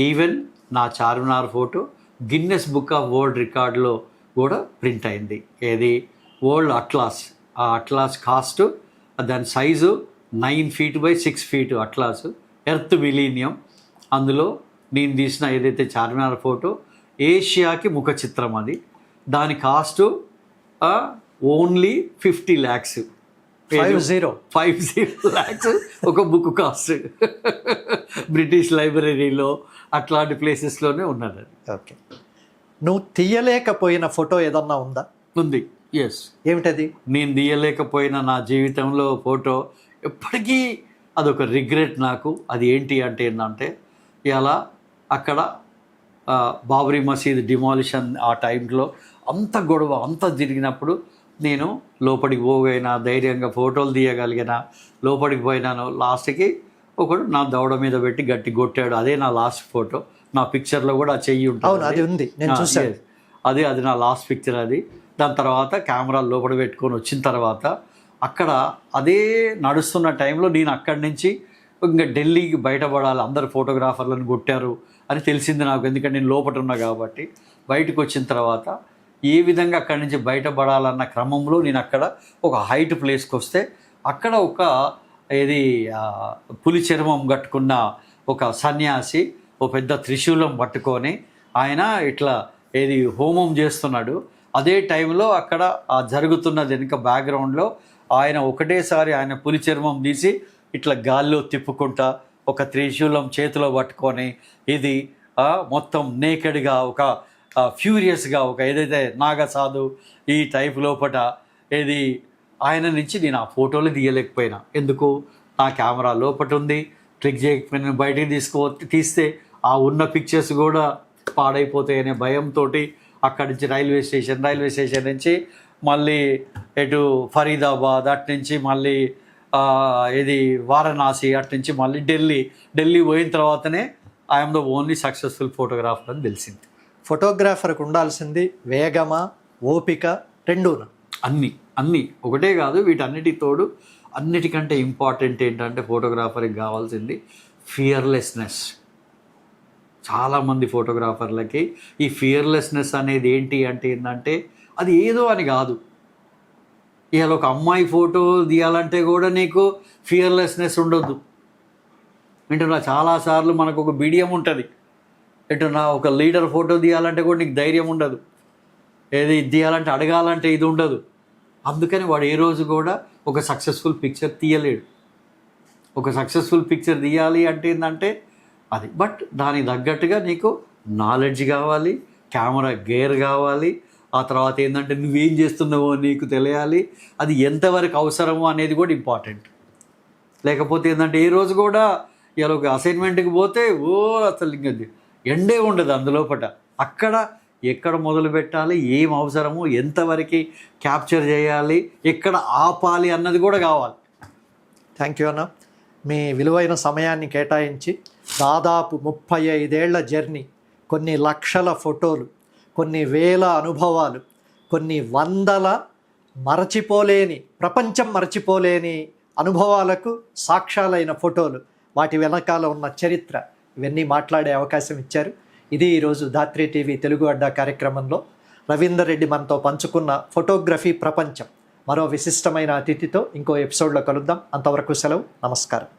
ఈవెన్ నా Charminar photo Guinness book of world రికార్డులో కూడా ప్రింట్ అయింది. World atlas. ఆ అట్లాస్ కాస్ట్, దాని size 9 feet by 6 feet atlas, earth millennium. అందులో నేను తీసిన ఏదైతే చార్మినార్ ఫోటో ఏషియాకి ముఖ చిత్రం. అది దాని కాస్ట్ ఓన్లీ 50 lakhs. 50 lakhs ఒక బుక్ కాస్ట్. బ్రిటిష్ లైబ్రరీలో అట్లాంటి ప్లేసెస్లోనే ఉన్నది. ఓకే, నువ్వు తీయలేకపోయిన ఫోటో ఏదన్నా ఉందా? ఉంది. ఎస్. ఏమిటది? నేను తీయలేకపోయిన నా జీవితంలో ఫోటో ఎప్పటికీ అదొక రిగ్రెట్ నాకు. అది ఏంటంటే ఇలా అక్కడ బాబ్రీ మసీద్ డిమాలిషన్ ఆ టైంలో అంత గొడవ అంత జరిగినప్పుడు నేను లోపలికి పోగైనా, ధైర్యంగా ఫోటోలు తీయగలిగినా, లోపలికి పోయినాను. లాస్ట్కి ఒకడు నా దవడ మీద పెట్టి గట్టి కొట్టాడు. అదే నా లాస్ట్ ఫోటో. నా పిక్చర్లో కూడా ఆ చెయ్యి ఉంటుంది. అది నా లాస్ట్ పిక్చర్. అది దాని తర్వాత కెమెరా లోపల పెట్టుకొని వచ్చిన తర్వాత అక్కడ అదే నడుస్తున్న టైంలో నేను అక్కడి నుంచి ఇంకా ఢిల్లీకి బయటపడాలి, అందరు ఫోటోగ్రాఫర్లను కొట్టారు అని తెలిసింది నాకు. ఎందుకంటే నేను లోపల ఉన్నా కాబట్టి. బయటకు వచ్చిన తర్వాత ఏ విధంగా అక్కడి నుంచి బయటపడాలన్న క్రమంలో నేను అక్కడ ఒక హైట్ ప్లేస్కి వస్తే అక్కడ ఒక పులి చర్మం కట్టుకున్న ఒక సన్యాసి ఒక పెద్ద త్రిశూలం పట్టుకొని ఆయన ఇట్లా హోమం చేస్తున్నాడు. అదే టైంలో అక్కడ జరుగుతున్నది వెనుక బ్యాక్గ్రౌండ్లో ఆయన ఒకటేసారి ఆయన పులి చర్మం తీసి ఇట్లా గాల్లో తిప్పుకుంటా ఒక త్రిశూలం చేతిలో పట్టుకొని మొత్తం నేకెడ్గా ఒక ఫ్యూరియస్గా ఒక ఏదైతే నాగసాధు ఈ టైప్ లోపల ఆయన నుంచి నేను ఆ ఫోటోలు తీయలేకపోయినా. ఎందుకు? నా కెమెరా లోపల ఉంది, క్లిక్ చేయకపోయినా బయటికి తీస్తే ఆ ఉన్న పిక్చర్స్ కూడా పాడైపోతాయనే భయంతో అక్కడి నుంచి రైల్వే స్టేషన్ నుంచి మళ్ళీ ఎటు ఫరీదాబాద్, అటు నుంచి మళ్ళీ వారణాసి, అటు నుంచి మళ్ళీ ఢిల్లీ పోయిన తర్వాతనే I'm the only successful photographer అని తెలిసింది. ఫోటోగ్రాఫర్కి ఉండాల్సింది వేగమా, ఓపిక, రెండూనా? అన్నీ ఒకటే కాదు. వీటన్నిటి తోడు అన్నిటికంటే ఇంపార్టెంట్ ఏంటంటే ఫోటోగ్రాఫర్కి కావాల్సింది ఫియర్లెస్నెస్. చాలామంది ఫోటోగ్రాఫర్లకి ఈ ఫియర్లెస్నెస్ అనేది ఏంటంటే అది ఏదో అని కాదు. ఇవాళ ఒక అమ్మాయి ఫోటో తీయాలంటే కూడా నీకు ఫియర్లెస్నెస్ ఉండొద్దు. వింటున్నా, చాలాసార్లు మనకు ఒక బిడియం ఉంటుంది. ఎటున్నా ఒక లీడర్ ఫోటో తీయాలంటే కూడా నీకు ధైర్యం ఉండదు. తీయాలంటే అడగాలంటే ఇది ఉండదు. అందుకని వాడు ఏ రోజు కూడా ఒక సక్సెస్ఫుల్ పిక్చర్ తీయలేడు. ఒక సక్సెస్ఫుల్ పిక్చర్ తీయాలి అంటే ఏంటంటే అది. బట్ దానికి తగ్గట్టుగా నీకు నాలెడ్జ్ కావాలి, కెమెరా గేర్ కావాలి, ఆ తర్వాత ఏంటంటే నువ్వేం చేస్తున్నావో నీకు తెలియాలి, అది ఎంతవరకు అవసరమో అనేది కూడా ఇంపార్టెంట్. లేకపోతే ఏంటంటే ఏ రోజు కూడా ఇలా ఒక అసైన్మెంట్కి పోతే అసలు ఇంకా ఎండే ఉండదు అందులోపట. అక్కడ ఎక్కడ మొదలు పెట్టాలి, ఏం అవసరమో, ఎంతవరకు క్యాప్చర్ చేయాలి, ఎక్కడ ఆపాలి అన్నది కూడా కావాలి. థ్యాంక్ యూ అన్న. మీ విలువైన సమయాన్ని కేటాయించి దాదాపు 35 ఏళ్ల జర్నీ, కొన్ని లక్షల ఫోటోలు, కొన్ని వేల అనుభవాలు, కొన్ని వందల ప్రపంచం మరచిపోలేని అనుభవాలకు సాక్ష్యాలైన ఫోటోలు, వాటి వెనకాల ఉన్న చరిత్ర, ఇవన్నీ మాట్లాడే అవకాశం ఇచ్చారు. ఇది ఈరోజు ధాత్రి టీవీ తెలుగు అడ్డా కార్యక్రమంలో రవీందర్ రెడ్డి మనతో పంచుకున్న ఫోటోగ్రఫీ ప్రపంచం. మరో విశిష్టమైన అతిథితో ఇంకో ఎపిసోడ్లో కలుద్దాం. అంతవరకు సెలవు. నమస్కారం.